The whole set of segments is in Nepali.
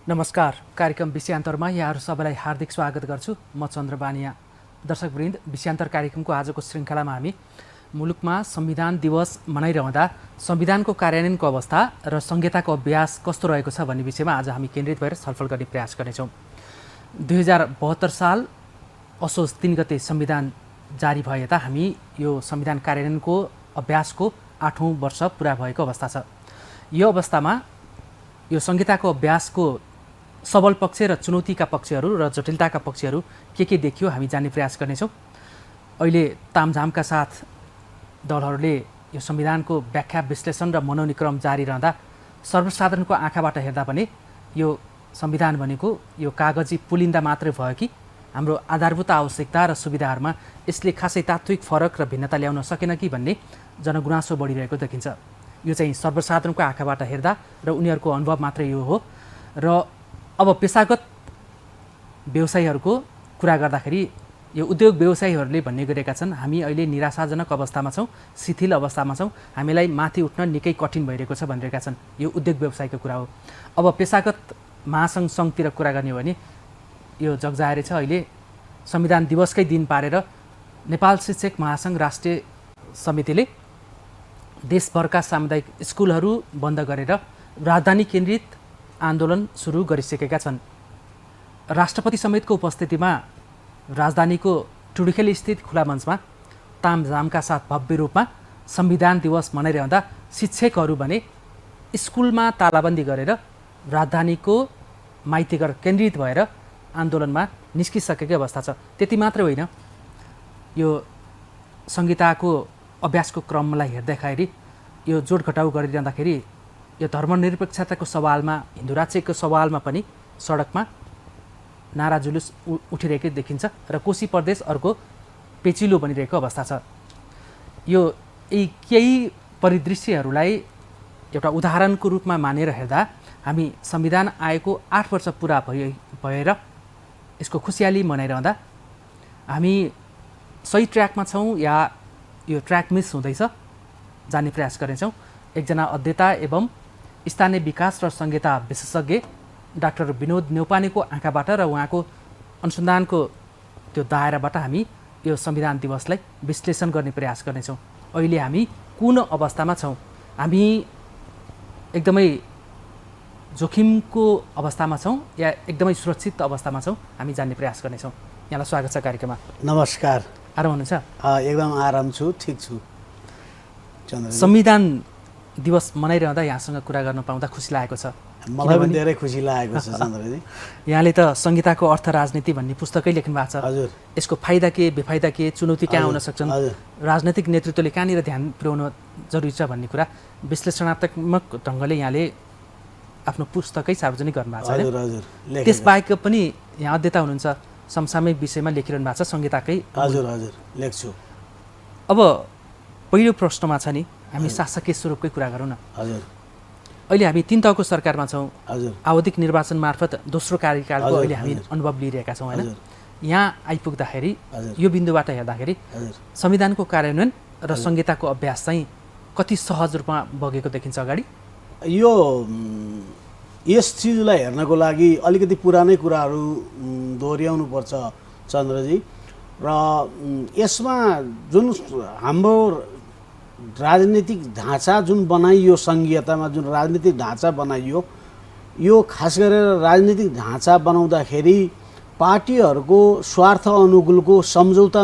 नमस्कार। कार्यक्रम विषयान्तरमा यहाँहरू सबैलाई हार्दिक स्वागत गर्छु। म चन्द्र बानिया। दर्शकवृन्द, विषयान्तर कार्यक्रमको आजको श्रृङ्खलामा हामी मुलुकमा संविधान दिवस मनाइरहँदा संविधानको कार्यान्वयनको अवस्था र संहिताको अभ्यास कस्तो रहेको छ भन्ने विषयमा आज हामी केन्द्रित भएर छलफल गर्ने प्रयास गर्नेछौँ। 2072 साल असोज 3 गते संविधान जारी भए यता हामी यो संविधान कार्यान्वयनको अभ्यासको 8औं वर्ष पुरा भएको अवस्था छ। यो अवस्थामा यो संहिताको अभ्यासको सबल पक्ष र चुनौतीका पक्षहरू र जटिलताका पक्षहरू के देखियो हामी जान्ने प्रयास गर्नेछौँ। अहिले तामझामका साथ दलहरूले यो संविधानको व्याख्या विश्लेषण र मनौनी क्रम जारी रहँदा सर्वसाधारणको आँखाबाट हेर्दा पनि यो संविधान भनेको यो कागजी पुलिन्दा मात्रै भयो कि हाम्रो आधारभूत आवश्यकता र सुविधाहरूमा यसले खासै तात्विक फरक र भिन्नता ल्याउन सकेन कि भन्ने जनगुनासो बढिरहेको देखिन्छ। यो चाहिँ सर्वसाधारणको आँखाबाट हेर्दा र उनीहरूको अनुभव मात्रै यो हो। र अब पेसागत व्यवसायीहरूको कुरा गर्दाखेरि यो उद्योग व्यवसायीहरूले भन्ने गरेका छन्, हामी अहिले निराशाजनक अवस्थामा छौँ, शिथिल अवस्थामा छौँ, हामीलाई माथि उठ्न निकै कठिन भइरहेको छ भनिरहेका छन्। यो उद्योग व्यवसायको कुरा हो। अब पेसागत महासङ्घ सङ्घतिर कुरा गर्ने हो भने यो जगजाहेर छ। अहिले संविधान दिवसकै दिन पारेर नेपाल शिक्षक महासङ्घ राष्ट्रिय समितिले देशभरका सामुदायिक स्कुलहरू बन्द गरेर राजधानी केन्द्रित आन्दोलन सुरु गरिसकेका छन्। राष्ट्रपति समेतको उपस्थितिमा राजधानीको टुडुखेल स्थित खुला मञ्चमा तामझामका साथ भव्य रूपमा संविधान दिवस मनाइरहँदा शिक्षकहरू भने स्कुलमा तालाबन्दी गरेर राजधानीको माइतीघर केन्द्रित भएर आन्दोलनमा निस्किसकेकै अवस्था छ। त्यति मात्रै होइन, यो संहिताको अभ्यासको क्रमलाई हेर्दाखेरि यो जोड घटाउ गरिरहँदाखेरि यो धर्मनिरपेक्षताको सवालमा, हिन्दू राज्यको सवालमा पनि सडकमा नारा जुलुस उठिरहेकै देखिन्छ र कोशी प्रदेश अर्को पेचिलो बनिरहेको अवस्था छ। यो केही परिदृश्यहरूलाई एउटा उदाहरणको रूपमा मानेर हेर्दा हामी संविधान आएको 8 वर्ष पुरा भएर यसको खुसियाली मनाइरहँदा हामी सही ट्र्याकमा छौँ या यो ट्र्याक मिस हुँदैछ जान्ने प्रयास गर्नेछौँ। एकजना अध्येता एवं स्थानीय विकास र संहिता विशेषज्ञ डाक्टर विनोद न्यौपानेको आँखाबाट र उहाँको अनुसन्धानको त्यो दायराबाट हामी यो संविधान दिवसलाई विश्लेषण गर्ने प्रयास गर्नेछौँ। अहिले हामी कुन अवस्थामा छौँ? हामी एकदमै जोखिमको अवस्थामा छौँ या एकदमै सुरक्षित अवस्थामा छौँ? हामी जान्ने प्रयास गर्नेछौँ। यहाँलाई स्वागत छ कार्यक्रममा। नमस्कार। आराम हुनुहुन्छ? एकदम आराम छु, ठिक छु। संविधान दिवस मनाइरहँदा यहाँसँग कुरा गर्न पाउँदा खुसी लागेको छ। मलाई पनि धेरै खुसी लागेको छ चन्द्रजी। यहाँले त संहिताको अर्थ राजनीति भन्ने पुस्तकै लेख्नु भएको छ। हजुर। यसको फाइदा के, बेफाइदा के, चुनौती कहाँ हुन सक्छन्, राजनैतिक नेतृत्वले कहाँनिर ध्यान पुर्याउनु जरुरी छ भन्ने कुरा विश्लेषणात्मक ढङ्गले यहाँले आफ्नो पुस्तकै सार्वजनिक गर्नुभएको छ। हजुर हजुर। त्यसबाहेक पनि यहाँ अध्येता हुनुहुन्छ, समसामयिक विषयमा लेखिरहनु भएको छ संहिताकै। हजुर हजुर, लेख्छु। अब पहिलो प्रश्नमा छ नि, हामी शासकीय स्वरूपकै कुरा गरौँ न। हजुर। अहिले हामी 3 तहको सरकारमा छौँ। हजुर। आवधिक निर्वाचन मार्फत दोस्रो कार्यकालको अहिले हामी अनुभव लिइरहेका छौँ होइन। यहाँ आइपुग्दाखेरि यो बिन्दुबाट हेर्दाखेरि संविधानको कार्यान्वयन र संहिताको अभ्यास चाहिँ कति सहज रूपमा बगेको देखिन्छ अगाडि? यस चिजलाई हेर्नको लागि अलिकति पुरानै कुराहरू दोहोऱ्याउनु पर्छ चन्द्रजी। र यसमा जुन हाम्रो राजनीतिक ढाँचा जुन बनाइयो, संघीयतामा जुन राजनीतिक ढाँचा बनाइयो, यो खास गरेर राजनीतिक ढाँचा बनाउँदाखेरि पार्टीहरूको स्वार्थ अनुकूलको सम्झौता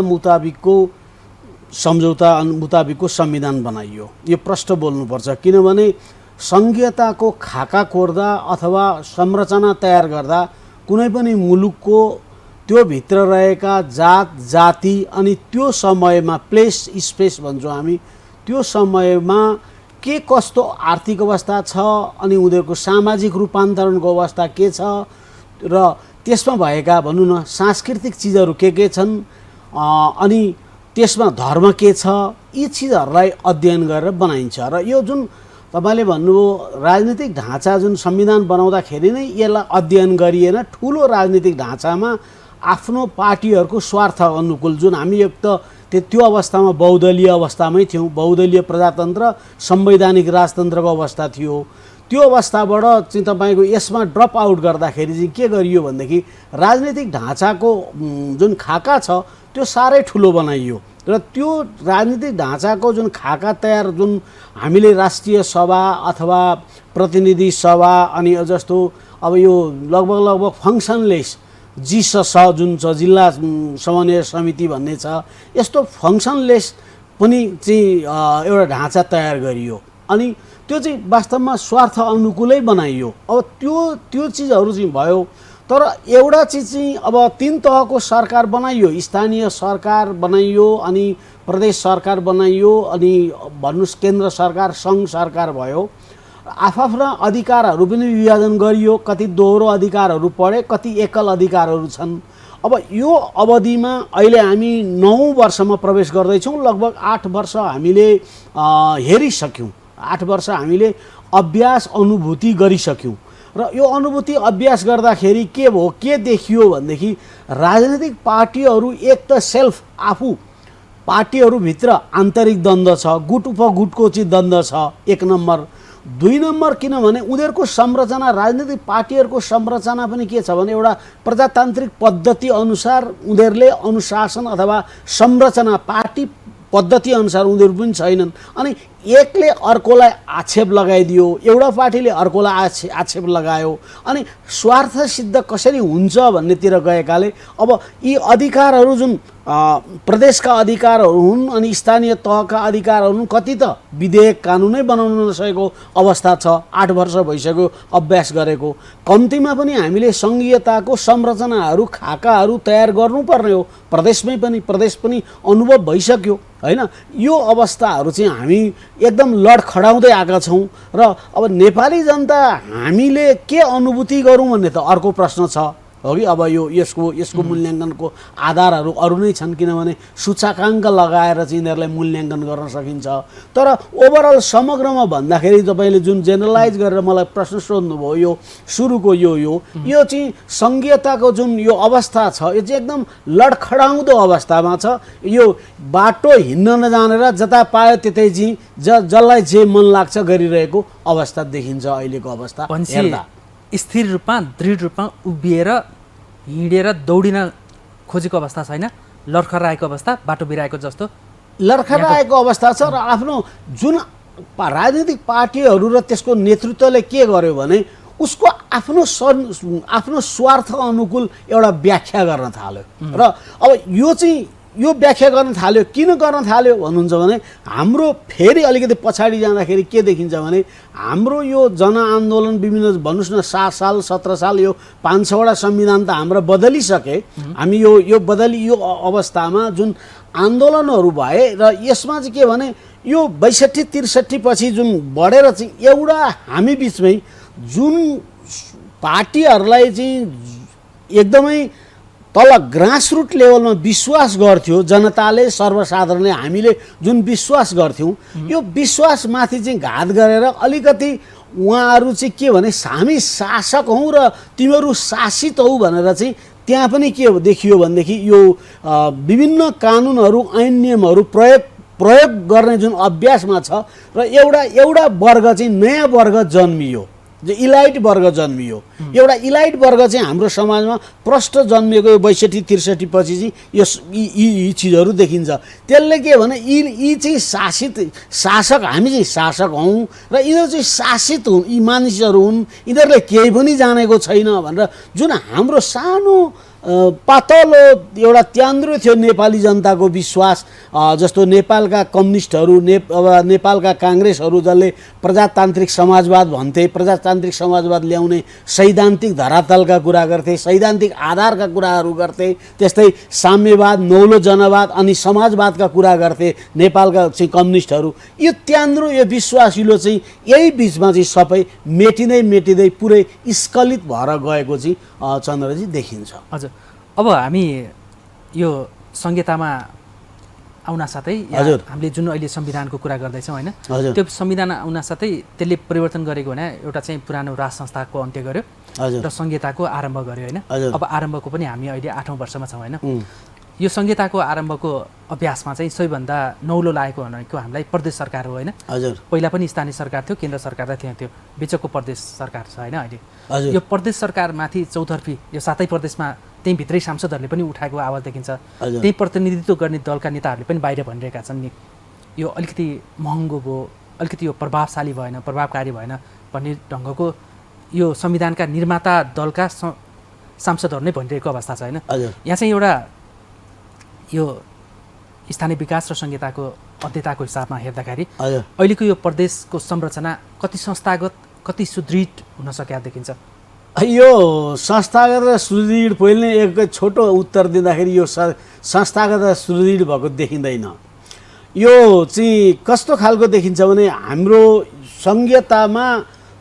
मुताबिकको संविधान बनाइयो। यो प्रष्ट बोल्नुपर्छ, किनभने संघीयताको खाका कोर्दा अथवा संरचना तयार गर्दा कुनै पनि मुलुकको त्यो भित्र रहेका जात जाति अनि त्यो समयमा प्लेस स्पेस भन्छौँ हामी, त्यो समयमा के कस्तो आर्थिक अवस्था छ अनि उनीहरूको सामाजिक रूपान्तरणको अवस्था के छ र त्यसमा भएका भनौँ न सांस्कृतिक चिजहरू के छन् अनि त्यसमा धर्म के छ, यी चिजहरूलाई अध्ययन गरेर बनाइन्छ। र यो जुन तपाईँले भन्नुभयो राजनीतिक ढाँचा जुन संविधान बनाउँदाखेरि नै यसलाई अध्ययन गरिएन, ठुलो राजनीतिक ढाँचामा आफ्नो पार्टीहरूको स्वार्थ अनुकूल जुन हामी एक त त्यो अवस्थामा बहुदलीय अवस्थामै थियौँ, बहुदलीय प्रजातन्त्र संवैधानिक राजतन्त्रको अवस्था थियो। त्यो अवस्थाबाट चाहिँ तपाईँको यसमा ड्रप आउट गर्दाखेरि चाहिँ के गरियो भनेदेखि राजनीतिक ढाँचाको जुन खाका छ त्यो साह्रै ठुलो बनाइयो र त्यो राजनीतिक ढाँचाको जुन खाका तयार जुन हामीले राष्ट्रिय सभा अथवा प्रतिनिधि सभा अनि जस्तो अब यो लगभग फङ्सनलेस जिसस जुन छ जिल्ला समन्वय समिति भन्ने छ यस्तो फङ्सनलेस पनि चाहिँ एउटा ढाँचा तयार गरियो अनि त्यो चाहिँ वास्तवमा स्वार्थ अनुकूलै बनाइयो। अब त्यो चिजहरू चाहिँ भयो तर एउटा चिज चाहिँ अब 3 तहको सरकार बनाइयो, स्थानीय सरकार बनाइयो अनि प्रदेश सरकार बनाइयो अनि भन्नुहोस् केन्द्र सरकार सङ्घ सरकार भयो। आफ्ना अधिकारहरू पनि विभाजन गरियो, कति दोहोरो अधिकारहरू पढे कति एकल अधिकारहरू छन्। अब यो अवधिमा अहिले हामी 9 वर्षमा प्रवेश गर्दैछौँ, लगभग 8 वर्ष हामीले हेरिसक्यौँ, 8 वर्ष हामीले अभ्यास अनुभूति गरिसक्यौँ र यो अनुभूति अभ्यास गर्दाखेरि के भयो के देखियो भनेदेखि राजनीतिक पार्टीहरू एक त सेल्फ आफू पार्टीहरूभित्र आन्तरिक द्वन्द्व छ, गुट उपगुटको चाहिँ द्वन्द्व छ 1 नम्बर। 2 नम्बर किनभने उनीहरूको संरचना राजनीतिक पार्टीहरूको संरचना पनि के छ भने एउटा प्रजातान्त्रिक पद्धति अनुसार उनीहरूले अनुशासन अथवा संरचना पार्टी पद्धति अनुसार उनीहरू पनि छैनन् अनि एकले अर्कोलाई आक्षेप लगाइदियो, एउटा पार्टीले अर्कोलाई आक्षेप लगायो अनि स्वार्थ सिद्ध कसरी हुन्छ भन्नेतिर गएकाले अब यी अधिकारहरू जुन प्रदेशका अधिकारहरू हुन् अनि स्थानीय तहका अधिकारहरू हुन् कति त विधेयक कानुनै बनाउन नसकेको अवस्था छ। 8 वर्ष भइसक्यो अभ्यास गरेको, कम्तीमा पनि हामीले सङ्घीयताको संरचनाहरू खाकाहरू तयार गर्नुपर्ने हो, प्रदेश पनि अनुभव भइसक्यो हैन। यो अवस्थाहरू चाहिँ हामी एकदम लडखडाउँदै आएका छौँ र अब नेपाली जनता हामीले के अनुभूति गरौँ भन्ने त अर्को प्रश्न छ हो कि। अब यसको मूल्याङ्कनको आधारहरू अरू नै छन् किनभने सूचकाङ्क लगाएर चाहिँ यिनीहरूलाई मूल्याङ्कन गर्न सकिन्छ। तर ओभरअल समग्रमा भन्दाखेरि तपाईँले जुन जेनरलाइज गरेर मलाई प्रश्न सोध्नुभयो यो सुरुको यो चाहिँ सङ्घीयताको जुन यो अवस्था छ यो चाहिँ एकदम लडखडाउँदो अवस्थामा छ। यो बाटो हिँड्न नजानेर जता पायो त्यतै चाहिँ जसलाई जे मन लाग्छ गरिरहेको अवस्था देखिन्छ अहिलेको अवस्था हेर्दा। स्थिर रूपमा दृढ रूपमा उभिएर हिँडेर दौडिन खोजेको अवस्था छैन, लडखडाएको अवस्था, बाटो बिराएको जस्तो लडखडाएको अवस्था छ। र आफ्नो जुन राजनीतिक पार्टीहरू र त्यसको नेतृत्वले के गर्यो भने उसको आफ्नो स्वार्थ अनुकूल एउटा व्याख्या गर्न थाल्यो र अब यो व्याख्या गर्न थाल्यो। किन गर्न थाल्यो भन्नुहुन्छ भने हाम्रो फेरि अलिकति पछाडि जाँदाखेरि के देखिन्छ भने हाम्रो यो जनआन्दोलन विभिन्न भन्नुहोस् न 7 साल 17 साल यो 5-6वटा संविधान त हाम्रो बदलिसके। हामी यो अवस्थामा जुन आन्दोलनहरू भए र यसमा चाहिँ के भने यो 62-63 पछि जुन बढेर चाहिँ एउटा हामी बिचमै जुन पार्टीहरूलाई चाहिँ एकदमै तल ग्रासरुट लेभलमा विश्वास गर्थ्यो जनताले सर्वसाधारणले हामीले जुन विश्वास गर्थ्यौँ यो विश्वासमाथि चाहिँ घात गरेर अलिकति उहाँहरू चाहिँ के भने हामी शासक हौँ र तिमीहरू शासित हौ भनेर चाहिँ त्यहाँ पनि के देखियो भनेदेखि यो विभिन्न कानुनहरू ऐन नियमहरू प्रयोग गर्ने जुन अभ्यासमा छ र एउटा वर्ग चाहिँ नयाँ वर्ग जन्मियो, जो इलाइट वर्ग जन्मियो। एउटा इलाइट वर्ग चाहिँ हाम्रो समाजमा प्रष्ट जन्मिएको 62-63 पछि चाहिँ यी चिजहरू देखिन्छ। त्यसले के भने यी चाहिँ शासक हामी चाहिँ शासक हौँ र यिनीहरू चाहिँ शासित हुन्, यी मानिसहरू हुन्, यिनीहरूले केही पनि जानेको छैन भनेर जुन हाम्रो सानो पातलो एउटा त्यान्द्रो थियो नेपाली जनताको विश्वास। जस्तो नेपालका कम्युनिस्टहरू नेपालका काङ्ग्रेसहरू जसले प्रजातान्त्रिक समाजवाद भन्थे, प्रजातान्त्रिक समाजवाद ल्याउने सैद्धान्तिक धरातलका कुरा गर्थे, सैद्धान्तिक आधारका कुराहरू गर्थे, त्यस्तै साम्यवाद नौलो जनवाद अनि समाजवादका कुरा गर्थे नेपालका चाहिँ कम्युनिस्टहरू। यो त्यान्द्रो यो विश्वासिलो चाहिँ यही बिचमा चाहिँ सबै मेटिँदै पुरै स्खलित भएर गएको चाहिँ चन्द्रजी देखिन्छ। हजुर, अब हामी यो संहितामा आउन साथै हामीले जुन अहिले संविधानको कुरा गर्दैछौँ होइन, त्यो संविधान आउन साथै त्यसले परिवर्तन गरेको भने एउटा चाहिँ पुरानो राज संस्थाको अन्त्य गर्यो र संहिताको आरम्भ गर्यो होइन। अब आरम्भको पनि हामी अहिले 8औं वर्षमा छौँ होइन। यो संहिताको आरम्भको अभ्यासमा चाहिँ सबैभन्दा नौलो लागेको भनेको हामीलाई प्रदेश सरकार हो होइन? हजुर। पहिला पनि स्थानीय सरकार थियो, केन्द्र सरकार र थियो, बिचको प्रदेश सरकार छ होइन अहिले? हजुर। यो प्रदेश सरकारमाथि चौतर्फी यो 7 प्रदेशमा त्यही भित्रै सांसदहरूले पनि उठाएको आवाज देखिन्छ। त्यही प्रतिनिधित्व गर्ने दलका नेताहरूले पनि बाहिर भनिरहेका छन् नि यो अलिकति महँगो भयो, अलिकति यो प्रभावशाली भएन, प्रभावकारी भएन भन्ने ढङ्गको यो संविधानका निर्माता दलका सांसदहरू नै भनिरहेको अवस्था छ होइन? यहाँ चाहिँ एउटा यो स्थानीय विकास र संहिताको अध्ययताको हिसाबमा हेर्दाखेरि अहिलेको यो प्रदेशको संरचना कति संस्थागत कति सुदृढ हुन सकेका देखिन्छ? यो संस्थागत र सुदृढ पहिले एक छोटो उत्तर दिँदाखेरि यो संस्थागत र सुदृढ भएको देखिँदैन। यो चाहिँ कस्तो खालको देखिन्छ भने हाम्रो संहितामा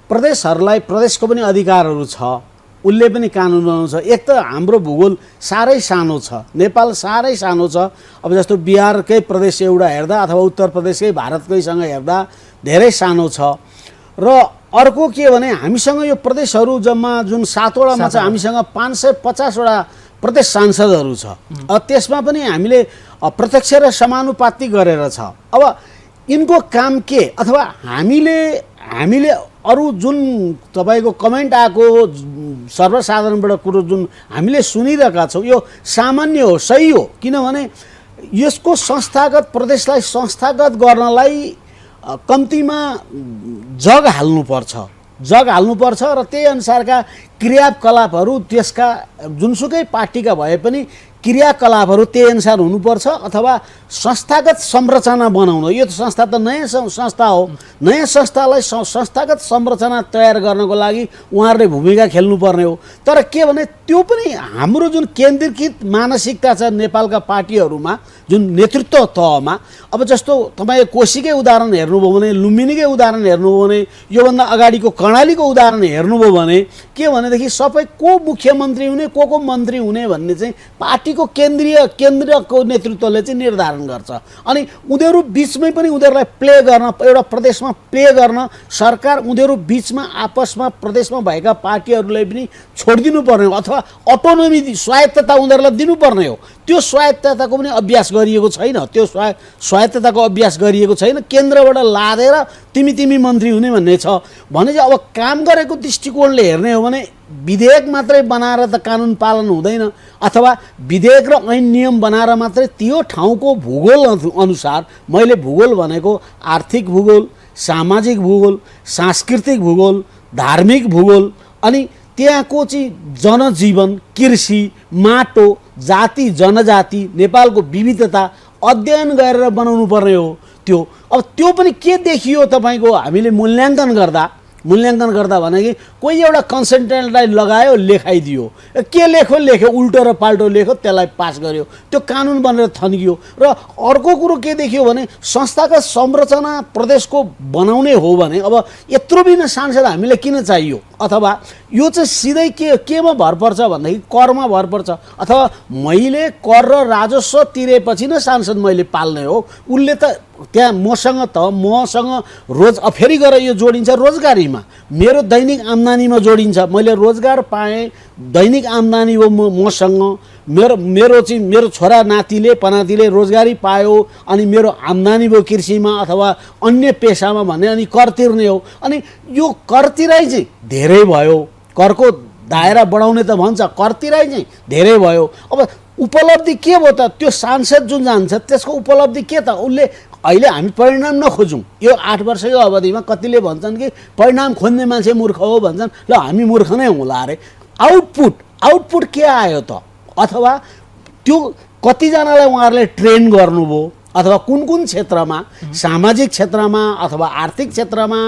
प्रदेशहरूलाई प्रदेशको पनि अधिकारहरू छ, उसले पनि कानुन बनाउँछ। एक त हाम्रो भूगोल साह्रै सानो छ, नेपाल साह्रै सानो छ। अब जस्तो बिहारकै प्रदेश एउटा हेर्दा अथवा उत्तर प्रदेशकै भारतकैसँग हेर्दा धेरै सानो छ। र अर्को के भने हामीसँग यो प्रदेशहरू जम्मा जुन 7वटामा छ, हामीसँग 550वटा प्रदेश सांसदहरू छ। त्यसमा पनि हामीले प्रत्यक्ष र समानुपातिक गरेर छ। अब यिनको काम के अथवा हामीले अरू जुन तपाईको कमेन्ट आएको सर्वसाधारणबाट कुरो जुन हामीले सुनिरहेका छौँ यो सामान्य हो, सही हो। किनभने यसको संस्थागत प्रदेशलाई संस्थागत गर्नलाई कम्तीमा जग हाल्नुपर्छ र त्यही अनुसारका क्रियाकलापहरू त्यसका जुनसुकै पार्टीका भए पनि क्रियाकलापहरू त्यही अनुसार हुनुपर्छ अथवा संस्थागत संरचना बनाउन। यो संस्था त नयाँ संस्था हो, नयाँ संस्थालाई संस्थागत संरचना तयार गर्नको लागि उहाँहरूले भूमिका खेल्नुपर्ने हो। तर के भने त्यो पनि हाम्रो जुन केन्द्रीकृत मानसिकता छ नेपालका पार्टीहरूमा जुन नेतृत्व तहमा, अब जस्तो तपाईँ कोशीकै उदाहरण हेर्नुभयो भने, लुम्बिनीकै उदाहरण हेर्नुभयो भने, योभन्दा अगाडिको कर्णालीको उदाहरण हेर्नुभयो भने के भनेदेखि सबै को मुख्यमन्त्री हुने को मन्त्री हुने भन्ने चाहिँ पार्टीको केन्द्रको नेतृत्वले चाहिँ निर्धारण गर्छ। अनि उनीहरू बिचमै पनि उनीहरूलाई प्ले गर्न, एउटा प्रदेशमा प्ले गर्न सरकार उनीहरू बिचमा आपसमा प्रदेशमा भएका पार्टीहरूलाई पनि छोडिदिनु पर्ने हो अथवा अटोनोमी स्वायत्तता उनीहरूलाई दिनुपर्ने हो। त्यो स्वायत्तताको पनि अभ्यास गरिएको छैन, त्यो स्वायत्तताको अभ्यास गरिएको छैन। केन्द्रबाट लादेर तिमी मन्त्री हुने भन्ने छ भने चाहिँ अब काम गरेको दृष्टिकोणले हेर्ने हो भने विधेयक मात्रै बनाएर त कानुन पालन हुँदैन, अथवा विधेयक र ऐन नियम बनाएर मात्रै त्यो ठाउँको भूगोल अनुसार, मैले भूगोल भनेको आर्थिक भूगोल, सामाजिक भूगोल, सांस्कृतिक भूगोल, धार्मिक भूगोल, अनि त्यहाँको चाहिँ जनजीवन, कृषि, माटो, जाति जनजाति, नेपालको विविधता अध्ययन गरेर बनाउनु पर्ने हो। अब त्यो पनि के देखियो तपाईँको हामीले मूल्याङ्कन गर्दा भने कोही एउटा कन्सल्टेन्टलाई लगायो, लेखाइदियो, के लेख्यो उल्टो र पाल्टो लेख्यो, त्यसलाई पास गर्यो, त्यो कानुन बनेर थन्कियो। र अर्को कुरो के देखियो भने संस्थागत संरचना प्रदेशको बनाउने हो भने अब यत्रो बिना सांसद हामीले किन चाहियो? अथवा यो चाहिँ सिधै केमा भर पर्छ भन्दाखेरि करमा भर पर्छ। अथवा मैले कर र राजस्व तिरेपछि नै सांसद मैले पाल्ने हो, उसले त त्यहाँ मसँग फेरि गएर यो जोडिन्छ रोजगारीमा, मेरो दैनिक आम्दानीमा जोडिन्छ। मैले रोजगार पाएँ, दैनिक आम्दानी हो मसँग, मेरो छोरा नातिले पनातिले रोजगारी पायो, अनि मेरो आम्दानी भयो कृषिमा अथवा अन्य पेसामा भने अनि कर तिर्ने हो। अनि यो कर तिराइ चाहिँ धेरै भयो, करको दायरा बढाउने त भन्छ, कर तिराइ चाहिँ धेरै भयो। अब उपलब्धि के भयो त? त्यो सांसद जुन जान्छ त्यसको उपलब्धि के त? उसले अहिले हामी परिणाम नखोजौँ, यो 8 वर्षको अवधिमा कतिले भन्छन् कि परिणाम खोज्ने मान्छे मूर्ख हो भन्छन्, ल हामी मूर्ख नै होला अरे। आउटपुट के आयो त? अथवा त्यो कतिजनालाई उहाँहरूले ट्रेन गर्नुभयो, अथवा कुन क्षेत्रमा, सामाजिक क्षेत्रमा अथवा आर्थिक क्षेत्रमा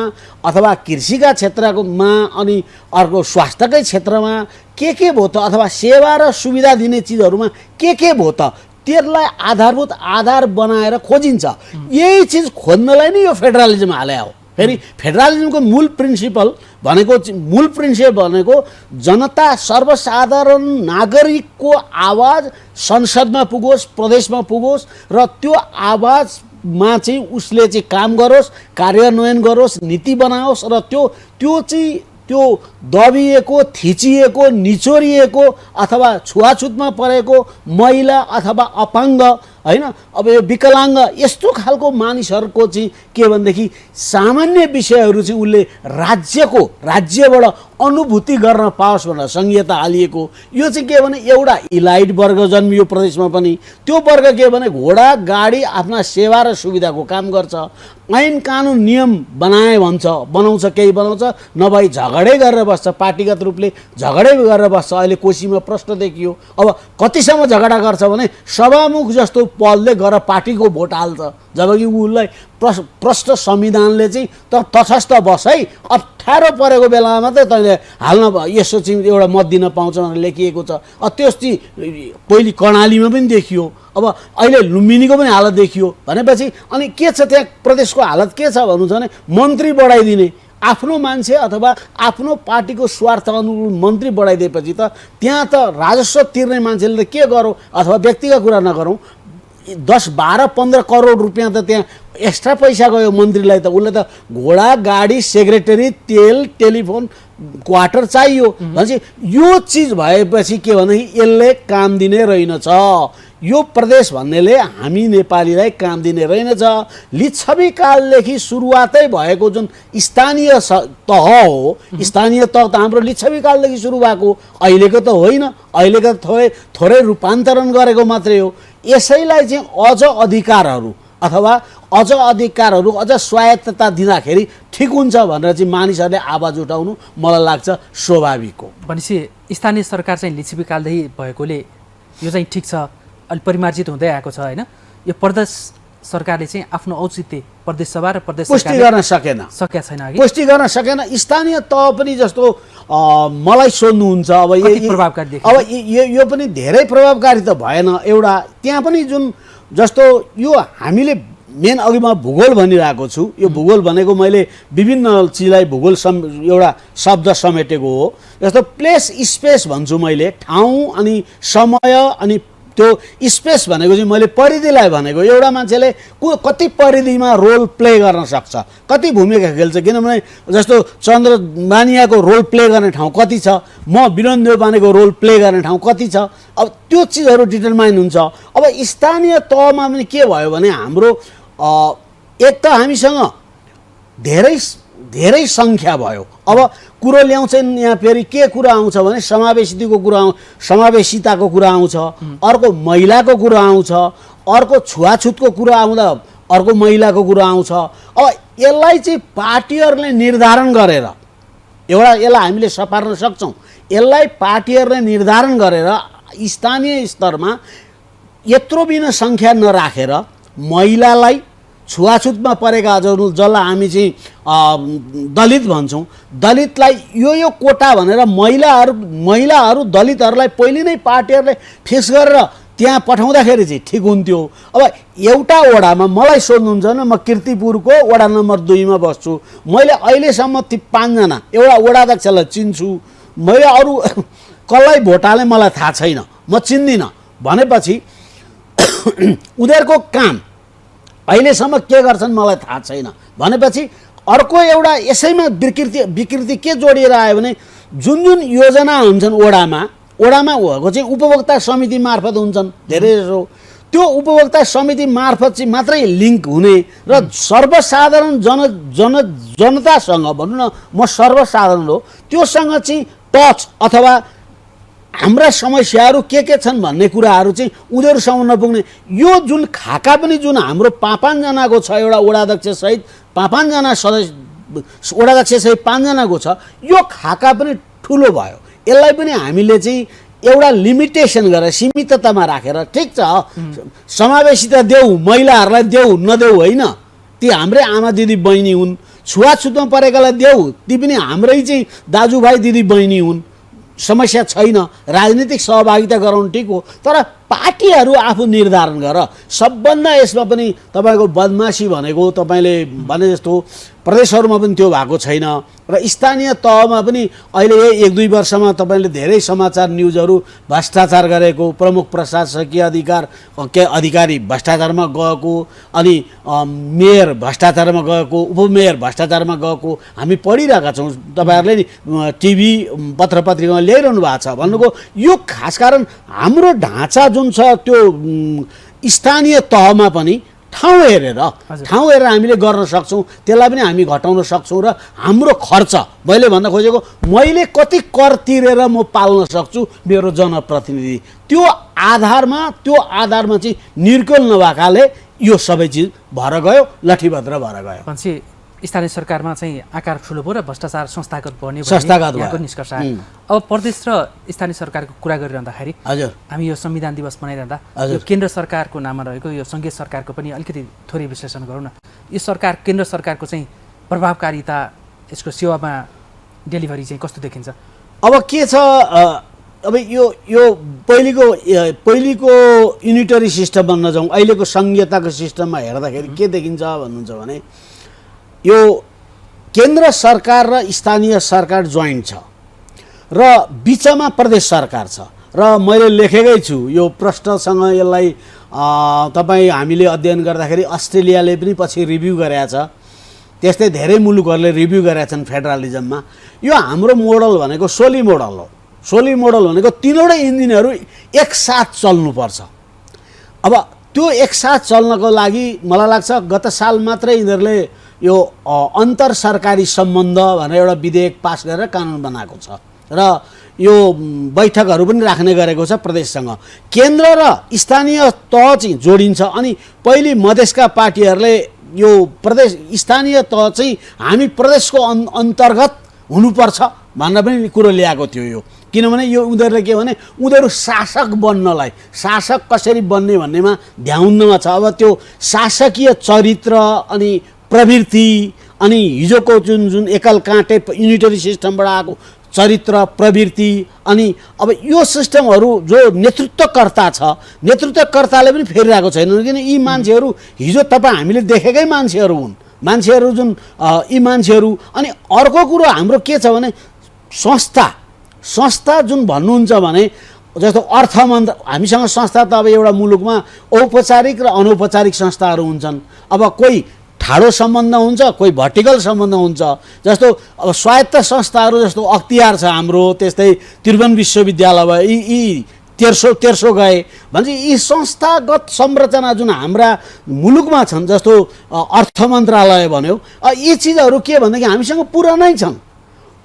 अथवा कृषिका क्षेत्रमा, अनि अर्को स्वास्थ्यकै क्षेत्रमा के भयो त? अथवा सेवा र सुविधा दिने चिजहरूमा के भयो त? त्यसलाई आधार बनाएर खोजिन्छ। यही चिज खोज्नलाई नै यो फेडरलिजम हाले हो। फेरि फेडरलिजमको मूल प्रिन्सिपल भनेको जनता, सर्वसाधारण नागरिकको आवाज संसदमा पुगोस्, प्रदेशमा पुगोस् र त्यो आवाजमा चाहिँ उसले चाहिँ काम गरोस्, कार्यान्वयन गरोस्, नीति बनाओस् र त्यो चाहिँ त्यो दबिएको, थिचिएको, निचोरिएको अथवा छुवाछुतमा परेको महिला अथवा अपाङ्ग हैन, अब यो विकलाङ्ग यस्तो खालको मानिसहरूको चाहिँ के भनेदेखि सामान्य विषयहरू चाहिँ उसले राज्यबाट अनुभूति गर्न पाओस् भनेर संहिता हालिएको। यो चाहिँ के भने एउटा इलाइट वर्ग जन्मियो प्रदेशमा पनि, त्यो वर्ग के भने घोडा गाडी आफ्ना सेवा र सुविधाको काम गर्छ, ऐन कानुन नियम बनाउँछ, केही बनाउँछ, नभई झगडै गरेर बस्छ, पार्टीगत रूपले झगडै गरेर बस्छ। अहिले कोशीमा प्रश्न देखियो, अब कतिसम्म झगडा गर्छ भने सभामुख जस्तो पदले गएर पार्टीको भोट हाल्छ, जबकि उसलाई प्रष्ट संविधानले चाहिँ तटस्थ बस है, अप्ठ्यारो परेको बेलामा मात्रै तैँले हाल्न यसो चाहिँ एउटा मत दिन पाउँछ भनेर लेखिएको छ। त्यो चाहिँ पहिले कर्णालीमा पनि देखियो, अब अहिले लुम्बिनीको पनि हालत देखियो भनेपछि अनि के छ त्यहाँ प्रदेशको हालत के छ भन्नु छ भने मन्त्री बढाइदिने, आफ्नो मान्छे अथवा आफ्नो पार्टीको स्वार्थ अनुकूल मन्त्री बढाइदिएपछि त त्यहाँ त राजस्व तिर्ने मान्छेले त के गरौँ, अथवा व्यक्तिगत कुरा नगरौँ, 10, 12, 15 करोड रुपियाँ त त्यहाँ एक्स्ट्रा पैसा गयो मन्त्रीलाई त। उसले त घोडा गाडी सेक्रेटरी तेल टेलिफोन क्वार्टर चाहियो भनेपछि यो चिज भएपछि के भने यसले काम दिने रहेनछ। यो प्रदेश भन्नेले हामी नेपालीलाई काम दिने रहेनछ। लिच्छवी कालदेखि सुरुवातै भएको जुन स्थानीय तह हो, स्थानीय तह त हाम्रो लिच्छवी कालदेखि सुरु भएको, अहिलेको त होइन, अहिलेको थोरै रूपान्तरण गरेको मात्रै हो। यसैलाई चाहिँ अझ अधिकारहरू अझ स्वायत्तता दिँदाखेरि ठिक हुन्छ भनेर चाहिँ मानिसहरूले आवाज उठाउनु मलाई लाग्छ स्वाभाविक हो। भनेपछि स्थानीय सरकार चाहिँ लिच्छवी कालदेखि भएकोले यो चाहिँ ठिक छ, अलि परिमार्जित हुँदै आएको छ होइन। यो प्रदेश सरकारले चाहिँ आफ्नो औचित्य प्रदेश सभा र प्रदेश पुष्टि गर्न सकेका छैन, पुष्टि गर्न सकेन। स्थानीय तह पनि जस्तो मलाई सोध्नुहुन्छ अब प्रभावकारी, अब यो पनि धेरै प्रभावकारी त भएन। एउटा त्यहाँ पनि जुन जस्तो यो हामीले मेन अघि म भूगोल भनिरहेको छु, यो भूगोल भनेको मैले विभिन्न चिजलाई भूगोल एउटा शब्द समेटेको हो। जस्तो प्लेस स्पेस भन्छु मैले, ठाउँ अनि समय अनि त्यो स्पेस भनेको चाहिँ मैले परिधिलाई भनेको। एउटा मान्छेले कति परिधिमा रोल प्ले गर्न सक्छ, कति भूमिका खेल्छ, किनभने जस्तो चन्द्रमानियाको रोल प्ले गर्ने ठाउँ कति छ, म विनोद देवपानेको रोल प्ले गर्ने ठाउँ कति छ, अब त्यो चिजहरू डिटरमाइन हुन्छ। अब स्थानीय तहमा पनि के भयो भने हाम्रो एक त हामीसँग धेरै सङ्ख्या भयो। अब कुरो ल्याउँछन् यहाँ फेरि के कुरा आउँछ भने समावेशिताको कुरा आउँछ, अर्को महिलाको कुरा आउँछ, अर्को छुवाछुतको कुरा आउँदा अर्को महिलाको कुरा आउँछ। अब यसलाई चाहिँ पार्टीहरूले निर्धारण गरेर यसलाई हामीले सपार्न सक्छौँ। यसलाई पार्टीहरूले निर्धारण गरेर स्थानीय स्तरमा यत्रो बिना सङ्ख्या नराखेर महिलालाई, छुवाछुतमा परेका जसलाई हामी चाहिँ दलित भन्छौँ, दलितलाई यो कोटा भनेर महिलाहरू दलितहरूलाई पहिले नै पार्टीहरूले फिक्स गरेर त्यहाँ पठाउँदाखेरि चाहिँ ठिक हुन्थ्यो। अब एउटा वडामा मलाई सोध्नुहुन्छ भने म किर्तिपुरको वडा नम्बर 2 मा बस्छु, मैले अहिलेसम्म ती 5 जना एउटा वडाध्यक्षलाई चिन्छु, मैले अरू कसलाई भोट हाले मलाई थाहा छैन, म चिन्दिनँ भनेपछि उनीहरूको काम अहिलेसम्म के गर्छन् मलाई थाहा छैन भनेपछि अर्को एउटा यसैमा विकृति के जोडिएर आयो भने जुन योजना हुन्छन् वडामा भएको चाहिँ उपभोक्ता समिति मार्फत हुन्छन् धेरै जसो, त्यो उपभोक्ता समिति मार्फत चाहिँ मात्रै लिङ्क हुने र सर्वसाधारण जनतासँग भनौँ न, म सर्वसाधारण हो, त्योसँग चाहिँ टच अथवा हाम्रा समस्याहरू के छन् भन्ने कुराहरू चाहिँ उनीहरूसम्म नपुग्ने। यो जुन खाका पनि जुन हाम्रो 5 जनाको छ, एउटा वडाध्यक्ष सहित 5 जना सदस्य, वडाध्यक्ष सहित 5 जनाको छ, यो खाका पनि ठुलो भयो। यसलाई पनि हामीले चाहिँ एउटा लिमिटेसन गरेर सीमिततामा राखेर ठिक छ समावेशिता देऊ, महिलाहरूलाई देऊ नदेऊ होइन, ती हाम्रै आमा दिदी बहिनी हुन्, छुवाछुतमा परेकालाई देऊ, ती पनि हाम्रै चाहिँ दाजुभाइ दिदी बहिनी हुन्, समस्या छैन, राजनीतिक सहभागिता गराउनु ठिक हो, तर पार्टीहरू आफू निर्धारण गर। सबभन्दा यसमा पनि तपाईँको बदमासी भनेको तपाईँले भने जस्तो प्रदेशहरूमा पनि त्यो भएको छैन र स्थानीय तहमा पनि अहिले 1-2 वर्षमा तपाईँले धेरै समाचार न्युजहरू भ्रष्टाचार गरेको, प्रमुख प्रशासकीय अधिकारी भ्रष्टाचारमा गएको, अनि मेयर भ्रष्टाचारमा गएको, उपमेयर भ्रष्टाचारमा गएको हामी पढिरहेका छौँ। तपाईँहरूले नि टिभी पत्रपत्रिकामा ल्याइरहनु भएको छ। भन्नुको यो खास कारण हाम्रो ढाँचा जुन छ त्यो स्थानीय तहमा पनि ठाउँ हेरेर हामीले गर्न सक्छौँ, त्यसलाई पनि हामी घटाउन सक्छौँ र हाम्रो खर्च मैले भन्न खोजेको मैले कति कर तिरेर म पाल्न सक्छु मेरो जनप्रतिनिधि, त्यो आधारमा चाहिँ निर्कुल नभएकाले यो सबै चिज भएर गयो, लठीभद्र भएर गयो। भनेपछि स्थानीय सरकारमा चाहिँ आकार ठुलो भयो र भ्रष्टाचार संस्थागत बन्यो यहाँको निष्कर्ष आयो। अब प्रदेश र स्थानीय सरकारको कुरा गरिरहँदाखेरि हजुर हामी यो संविधान दिवस मनाइरहँदा यो केन्द्र सरकारको नाममा रहेको यो सङ्घीय सरकारको पनि अलिकति थोरै विश्लेषण गरौँ न। यो सरकार केन्द्र सरकारको चाहिँ प्रभावकारिता, यसको सेवामा डेलिभरी चाहिँ कस्तो देखिन्छ? अब के छ, अब यो पहिलेको युनिटरी सिस्टम बन्न जाउँ, अहिलेको सङ्घीयताको सिस्टममा हेर्दाखेरि के देखिन्छ भन्नुहुन्छ भने यो केन्द्र सरकार र स्थानीय सरकार जोइन्ट छ र बिचमा प्रदेश सरकार छ र मैले लेखेकै छु यो प्रश्नसँग यसलाई तपाईँ हामीले अध्ययन गर्दाखेरि अस्ट्रेलियाले पनि पछि रिभ्यू गरेका छ, त्यस्तै धेरै मुलुकहरूले रिभ्यू गरेका छन् फेडरलिजममा। यो हाम्रो मोडल भनेको सोली मोडल हो। सोली मोडल भनेको तीनवटै इन्जिनहरू एकसाथ चल्नुपर्छ। अब त्यो एकसाथ चल्नको लागि मलाई लाग्छ गत साल मात्रै यिनीहरूले यो अन्तर सरकारी सम्बन्ध भनेर एउटा विधेयक पास गरेर कानुन बनाएको छ र यो बैठकहरू पनि राख्ने गरेको छ प्रदेशसँग। केन्द्र र स्थानीय तह चाहिँ जोडिन्छ अनि पहिले मधेसका पार्टीहरूले यो प्रदेश स्थानीय तह चाहिँ हामी प्रदेशको अन्तर्गत हुनुपर्छ भनेर पनि कुरो ल्याएको थियो यो। किनभने यो उनीहरूले के भने उनीहरू शासक बन्नलाई, शासक कसरी बन्ने भन्नेमा ध्यानमा छ। अब त्यो शासकीय चरित्र अनि प्रवृत्ति अनि हिजोको जुन एकल काँटे युनिटरी सिस्टमबाट आएको चरित्र प्रवृत्ति अनि अब यो सिस्टमहरू जो नेतृत्वकर्ता छ, नेतृत्वकर्ताले पनि फेरिरहेको छैन। किन यी मान्छेहरू हिजो तपाईँ हामीले देखेकै मान्छेहरू हुन्, मान्छेहरू जुन यी मान्छेहरू। अनि अर्को कुरो हाम्रो के छ भने संस्था जुन भन्नुहुन्छ भने जस्तो अर्थमन्त्र, हामीसँग संस्था त अब एउटा मुलुकमा औपचारिक र अनौपचारिक संस्थाहरू हुन्छन्। अब कोही ठाडो सम्बन्ध हुन्छ, कोही भर्टिकल सम्बन्ध हुन्छ। जस्तो अब स्वायत्त संस्थाहरू जस्तो अख्तियार छ हाम्रो, त्यस्तै त्रिभुवन विश्वविद्यालय भयो, यी तेर्सो गए भन्छ। यी संस्थागत संरचना जुन हाम्रा मुलुकमा छन्, जस्तो अर्थ मन्त्रालय भन्यो, यी चिजहरू के भनेदेखि हामीसँग पुरानै छन्,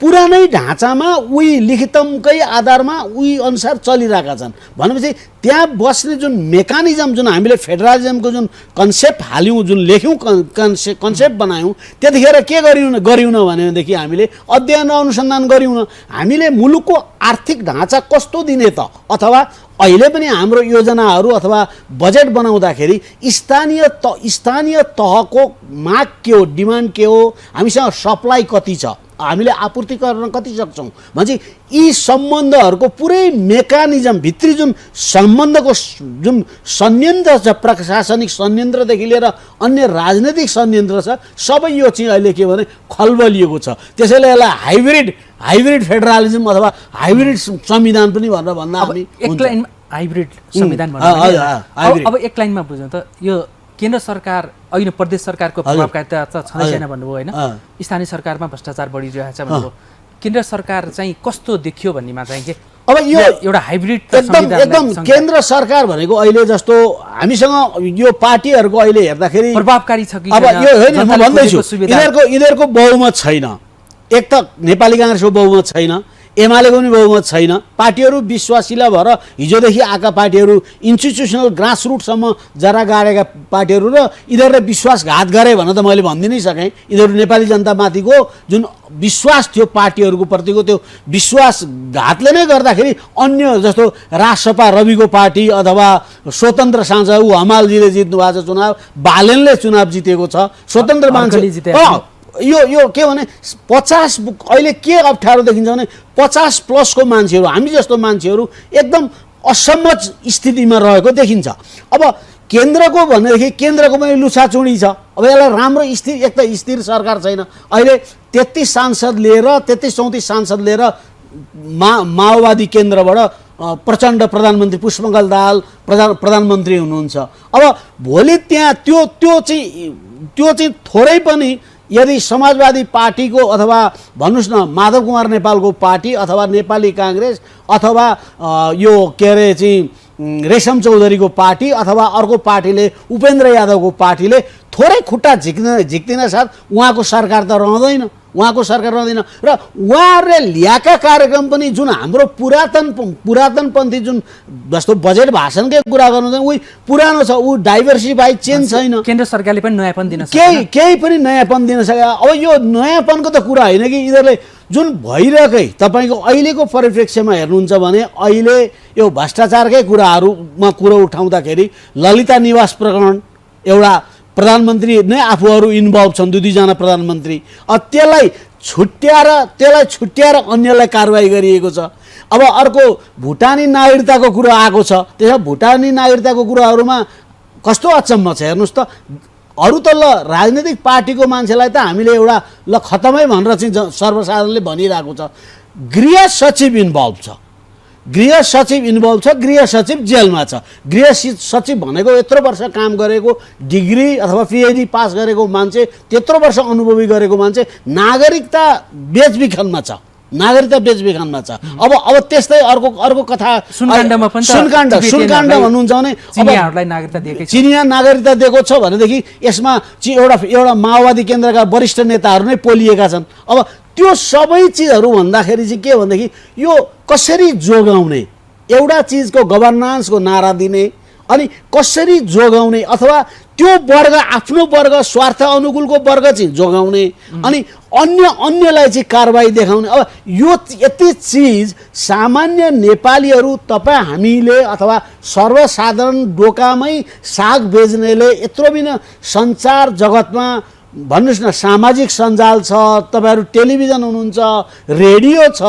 पुरानै ढाँचामा उही लिखितमकै आधारमा उही अनुसार चलिरहेका छन्। भनेपछि त्यहाँ बस्ने जुन मेकानिजम, जुन हामीले फेडरलिजमको जुन कन्सेप्ट हाल्यौँ, जुन लेख्यौँ, कन्सेप्ट बनायौँ, त्यतिखेर के गरिउँ भनेदेखि हामीले अध्ययन र अनुसन्धान गरिउँ न हामीले मुलुकको आर्थिक ढाँचा कस्तो दिने त, अथवा अहिले पनि हाम्रो योजनाहरू अथवा बजेट बनाउँदाखेरि स्थानीय तहको माग के हो, डिमान्ड के हो, हामीसँग सप्लाई कति छ, हामीले आपूर्ति गर्न कति सक्छौँ भन्छ। यी सम्बन्धहरूको पुरै मेकानिजम भित्री जुन सम्बन्धको जुन संयन्त्र छ, प्रशासनिक संयन्त्रदेखि लिएर अन्य राजनैतिक संयन्त्र छ, सबै यो चाहिँ अहिले के भने खलबलिएको छ। त्यसैले यसलाई हाइब्रिड फेडरलिजम अथवा हाइब्रिड संविधान पनि भनेर भन्दा हामी एक लाइन हाइब्रिड संविधान भन्नु। अब एक लाइनमा बुझौँ त, यो केन्द्र सरकार अहिले प्रदेश सरकारको प्रभावकारिता त छँदै छैन भन्नुभयो होइन, स्थानीय सरकारमा भ्रष्टाचार बढिरहेछ भन्नुभयो, केन्द्र सरकार चाहिँ कस्तो देखियो भन्नेमा चाहिँ के अब यो एउटा हाइब्रिड एकदम केन्द्र सरकार भनेको अहिले जस्तो हामीसँग यो पार्टीहरूको अहिले हेर्दाखेरि प्रभावकारी छ कि अब यो होइन, म भन्दैछु यिनीहरूको बहुमत छैन। एक त नेपाली काङ्ग्रेसको बहुमत छैन, एमालेको पनि बहुमत छैन। पार्टीहरू विश्वासिला भएर हिजोदेखि आएका पार्टीहरू इन्स्टिट्युसनल ग्रासरुटसम्म जरा गाडेका पार्टीहरू र यिनीहरूले विश्वासघात गरे भनेर त मैले भनिदिनै सकेँ। यिनीहरू नेपाली जनतामाथिको जुन विश्वास थियो पार्टीहरूको प्रतिको, त्यो विश्वासघातले नै गर्दाखेरि अन्य जस्तो राजसपा रविको पार्टी अथवा स्वतन्त्र सांसद हमालजीले जित्नु भएको छ चुनाव, बालेनले चुनाव जितेको छ, स्वतन्त्र मान्छे यो के भने 50 अहिले के अप्ठ्यारो देखिन्छ भने 50 प्लसको मान्छेहरू, हामी जस्तो मान्छेहरू एकदम असम्मत स्थितिमा रहेको देखिन्छ। अब केन्द्रको भनेदेखि केन्द्रको पनि लुछाचुडी छ। अब यसलाई राम्रो एक त स्थिर सरकार छैन। अहिले 33 सांसद लिएर 33-34 सांसद लिएर माओवादी केन्द्रबाट प्रचण्ड प्रधानमन्त्री, पुष्पकमल दाहाल प्रधानमन्त्री हुनुहुन्छ। अब भोलि त्यहाँ त्यो चाहिँ थोरै पनि यदि समाजवादी पार्टीको अथवा भन्नुहोस् न माधव कुमार नेपालको पार्टी अथवा नेपाली काङ्ग्रेस अथवा यो के अरे चाहिँ रेशम चौधरीको पार्टी अथवा अर्को पार्टीले उपेन्द्र यादवको पार्टीले थोरै खुट्टा झिक्दिन साथ उहाँको सरकार त रहँदैन, उहाँको सरकार रहँदैन। र उहाँहरूले ल्याएका कार्यक्रम पनि जुन हाम्रो पुरातनपन्थी जुन जस्तो बजेट भाषणकै कुरा गर्नुहुन्छ उही पुरानो छ, ऊ डाइभर्सिफाई चेन्ज छैन। केन्द्र सरकारले पनि नयाँपन दिन केही पनि नयाँपन दिन सके। अब यो नयाँपनको त कुरा होइन कि यिनीहरूले जुन भइरहेकै तपाईँको अहिलेको परिप्रेक्ष्यमा हेर्नुहुन्छ भने अहिले यो भ्रष्टाचारकै कुराहरूमा कुरो उठाउँदाखेरि ललिता निवास प्रकरण एउटा प्रधानमन्त्री नै आफूहरू इन्भल्भ छन्, 2-2 प्रधानमन्त्री। त्यसलाई छुट्याएर अन्यलाई कारवाही गरिएको छ। अब अर्को भुटानी नागरिकताको कुरा आएको छ। त्यसमा भुटानी नागरिकताको कुराहरूमा कस्तो अचम्म छ हेर्नुहोस् त। अरू त ल राजनैतिक पार्टीको मान्छेलाई त हामीले एउटा ल खतमै भनेर चाहिँ सर्वसाधारणले भनिरहेको छ। गृह सचिव इन्भल्भ छ, गृह सचिव जेलमा छ। गृह सचिव भनेको यत्रो वर्ष काम गरेको, डिग्री अथवा पिएचडी पास गरेको मान्छे, त्यत्रो वर्ष अनुभवी गरेको मान्छे नागरिकता बेचबिखनमा छ। अब त्यस्तै अर्को कथा सुनकाण्ड भन्नुहुन्छ भने चिनिया नागरिकता दिएको छ भनेदेखि यसमा चाहिँ एउटा माओवादी केन्द्रका वरिष्ठ नेताहरू नै पोलिएका छन्। अब त्यो सबै चिजहरू भन्दाखेरि चाहिँ के भनेदेखि यो कसरी जोगाउने, एउटा चिजको गभर्नान्सको नारा दिने अनि कसरी जोगाउने अथवा त्यो वर्ग आफ्नो वर्ग स्वार्थ अनुकूलको वर्ग चाहिँ जोगाउने अनि अन्यलाई चाहिँ कारबाही देखाउने। अब यो यति चिज सामान्य नेपालीहरू तपाईँ हामीले अथवा सर्वसाधारण दोकामै साग बेच्नेले यत्रो बिना सञ्चार जगतमा भन्नुहोस् न सामाजिक सञ्जाल छ, तपाईँहरू टेलिभिजन हुनुहुन्छ, रेडियो छ,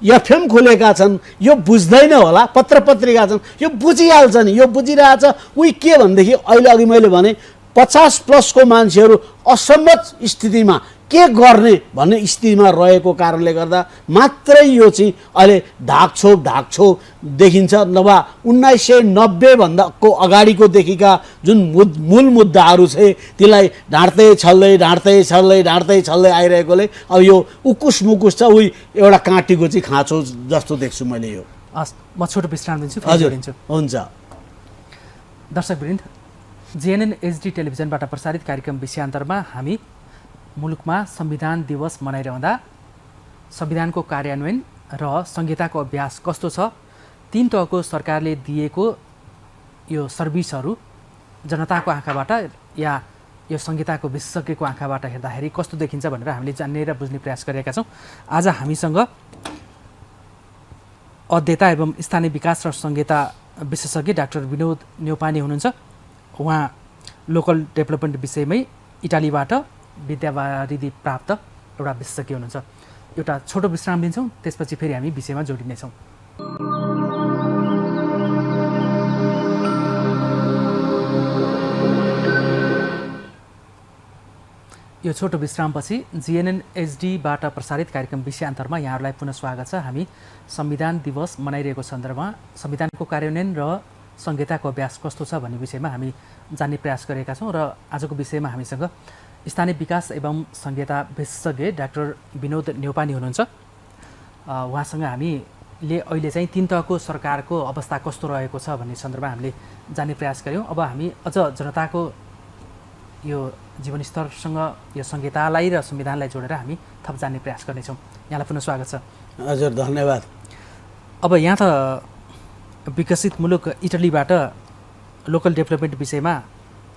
एफएम खोलेका छन्, यो बुझ्दैन होला, पत्र पत्रिका छन्, यो बुझिहाल्छ नि, यो बुझिरहेछ। उही के भनेदेखि अहिले अघि मैले भने 50+ को मान्छेहरू असम्मत स्थितिमा के गर्ने भन्ने स्थितिमा रहेको कारणले गर्दा मात्रै यो चाहिँ अहिले ढाकछोप देखिन्छ। नभए 1990 भन्दाको अगाडिकोदेखिका जुन मूल मुद्दाहरू चाहिँ त्यसलाई ढाँट्दै छल्दै आइरहेकोले अब यो उकुस मुकुस छ, उही एउटा काँटीको चाहिँ खाँचो जस्तो देख्छु मैले। यो म छोटो विश्राम दिन्छु। हजुर हुन्छ। दर्शकवृन्द, जिएनएन एचडी टेलिभिजनबाट प्रसारित कार्यक्रम विषयान्तरमा हामी मुलुकमा संविधान दिवस मनाइरहँदा संविधानको कार्यान्वयन र संहिताको अभ्यास कस्तो छ, 3 तहको सरकारले दिएको यो सर्भिसहरू जनताको आँखाबाट या यो संहिताको विशेषज्ञको आँखाबाट हेर्दाखेरि कस्तो देखिन्छ भनेर हामीले जान्ने र बुझ्ने प्रयास गरेका छौँ। आज हामीसँग अध्येता एवं स्थानीय विकास र संहिता विशेषज्ञ डाक्टर विनोद न्यौपाने हुनुहुन्छ। उहाँ लोकल डेभलपमेन्ट विषयमै इटालीबाट विद्यावारिधि प्राप्त एउटा विशेषज्ञ हुनुहुन्छ। एउटा छोटो विश्राम दिन्छौँ, त्यसपछि फेरि हामी विषयमा जोडिनेछौँ। यो छोटो विश्रामपछि जिएनएन एचडीबाट प्रसारित कार्यक्रम विषयान्तरमा यहाँहरूलाई पुनः स्वागत छ। हामी संविधान दिवस मनाइरहेको सन्दर्भमा संविधानको कार्यान्वयन र संहिताको अभ्यास कस्तो छ भन्ने विषयमा हामी जान्ने प्रयास गरेका छौँ र आजको विषयमा हामीसँग स्थानीय विकास एवं संहिता विशेषज्ञ डाक्टर विनोद न्यौपाने हुनुहुन्छ। उहाँसँग हामीले अहिले चाहिँ 3 तहको सरकारको अवस्था कस्तो रहेको छ भन्ने सन्दर्भमा हामीले जान्ने प्रयास गऱ्यौँ। अब हामी अझ जनताको यो जीवनस्तरसँग यो संहितालाई र संविधानलाई जोडेर हामी थप जान्ने प्रयास गर्नेछौँ। यहाँलाई पुनः स्वागत छ। हजुर धन्यवाद। अब यहाँ त विकसित मुलुक इटलीबाट लोकल डेभलपमेन्ट विषयमा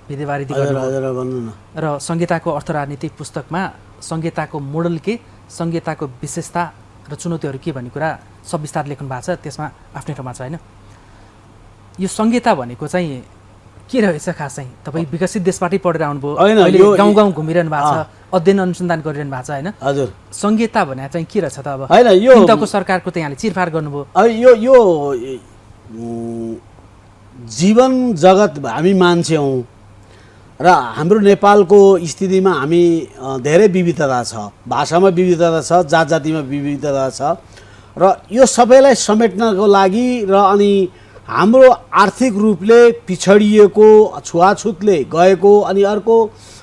विद्यावारिधि गर्नु र संहिताको अर्थ राजनीतिक पुस्तकमा संहिताको मोडल के, संहिताको विशेषता र चुनौतीहरू के भन्ने कुरा सविस्तार लेख्नु भएको छ। त्यसमा आफ्नै ठाउँमा छ होइन। यो संहिता भनेको चाहिँ के रहेछ खास चाहिँ? तपाईँ विकसित देशबाटै पढेर आउनुभयो, अहिले गाउँ गाउँ घुमिरहनु भएको छ, अध्ययन अनुसन्धान गरिरहनु भएको छ होइन। हजुर, संहिता भने चाहिँ के रहेछ त? अब होइन यो तहको सरकारको त यहाँले चिरफार गर्नुभयो। अब यो जीवन जगत हामी मान्छे हौँ र हाम्रो नेपालको स्थितिमा हामी धेरै विविधता छ, भाषामा विविधता छ, जात जातिमा विविधता छ र यो सबैलाई समेट्नको लागि र अनि हाम्रो आर्थिक रूपले पिछडिएको, छुवाछुतले गएको, अनि अर्को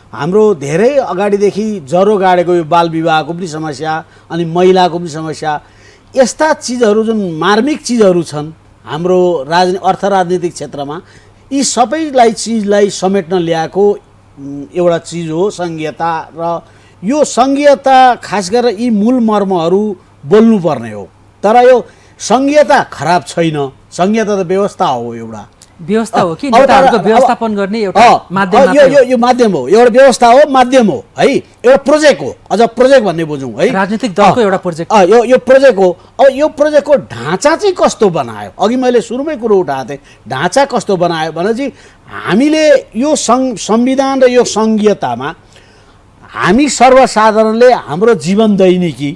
हाम्रो धेरै अगाडिदेखि जरो गाडेको यो बाल विवाहको पनि समस्या, अनि महिलाको पनि समस्या, यस्ता चिजहरू जुन मार्मिक चिजहरू छन् हाम्रो अर्थ राजनीतिक क्षेत्रमा, यी सबैलाई चिजलाई समेट्न ल्याएको एउटा चिज हो सङ्घीयता। र यो सङ्घीयता खास गरेर यी मूल मर्महरू बोल्नुपर्ने हो। तर यो सङ्घीयता खराब छैन, सङ्घीयता त व्यवस्था हो, एउटा व्यवस्था हो कि नेताहरूको व्यवस्थापन गर्ने एउटा माध्यम हो। यो माध्यम हो, एउटा व्यवस्था हो, माध्यम हो है, एउटा प्रोजेक्ट हो। अझ प्रोजेक्ट भन्ने बुझौँ है, राजनीतिक दलको एउटा प्रोजेक्ट। यो प्रोजेक्ट हो। अब यो प्रोजेक्टको ढाँचा चाहिँ कस्तो बनायो, अघि मैले सुरुमै कुरो उठाएको थिएँ, ढाँचा कस्तो बनायो भने चाहिँ हामीले यो संविधान र यो सङ्घीयतामा हामी सर्वसाधारणले हाम्रो जीवन दैनिकी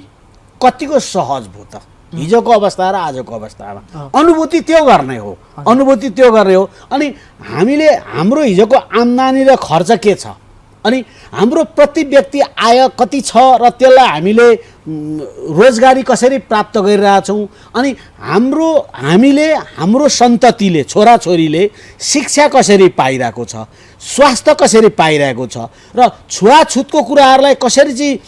कतिको सहज भयो त, हिजोको अवस्था र आजको अवस्थामा अनुभूति त्यो गर्ने हो, अनुभूति त्यो गर्ने हो। अनि हामीले हाम्रो हिजोको आम्दानी र खर्च के छ, अनि हाम्रो प्रति व्यक्ति आय कति छ र त्यसलाई हामीले रोजगारी कसरी प्राप्त गरिरहेछौँ, अनि हामीले हाम्रो सन्ततिले, छोराछोरीले शिक्षा कसरी पाइरहेको छ, स्वास्थ्य कसरी पाइरहेको छ, र छुवाछुतको कुराहरूलाई कसरी चाहिँ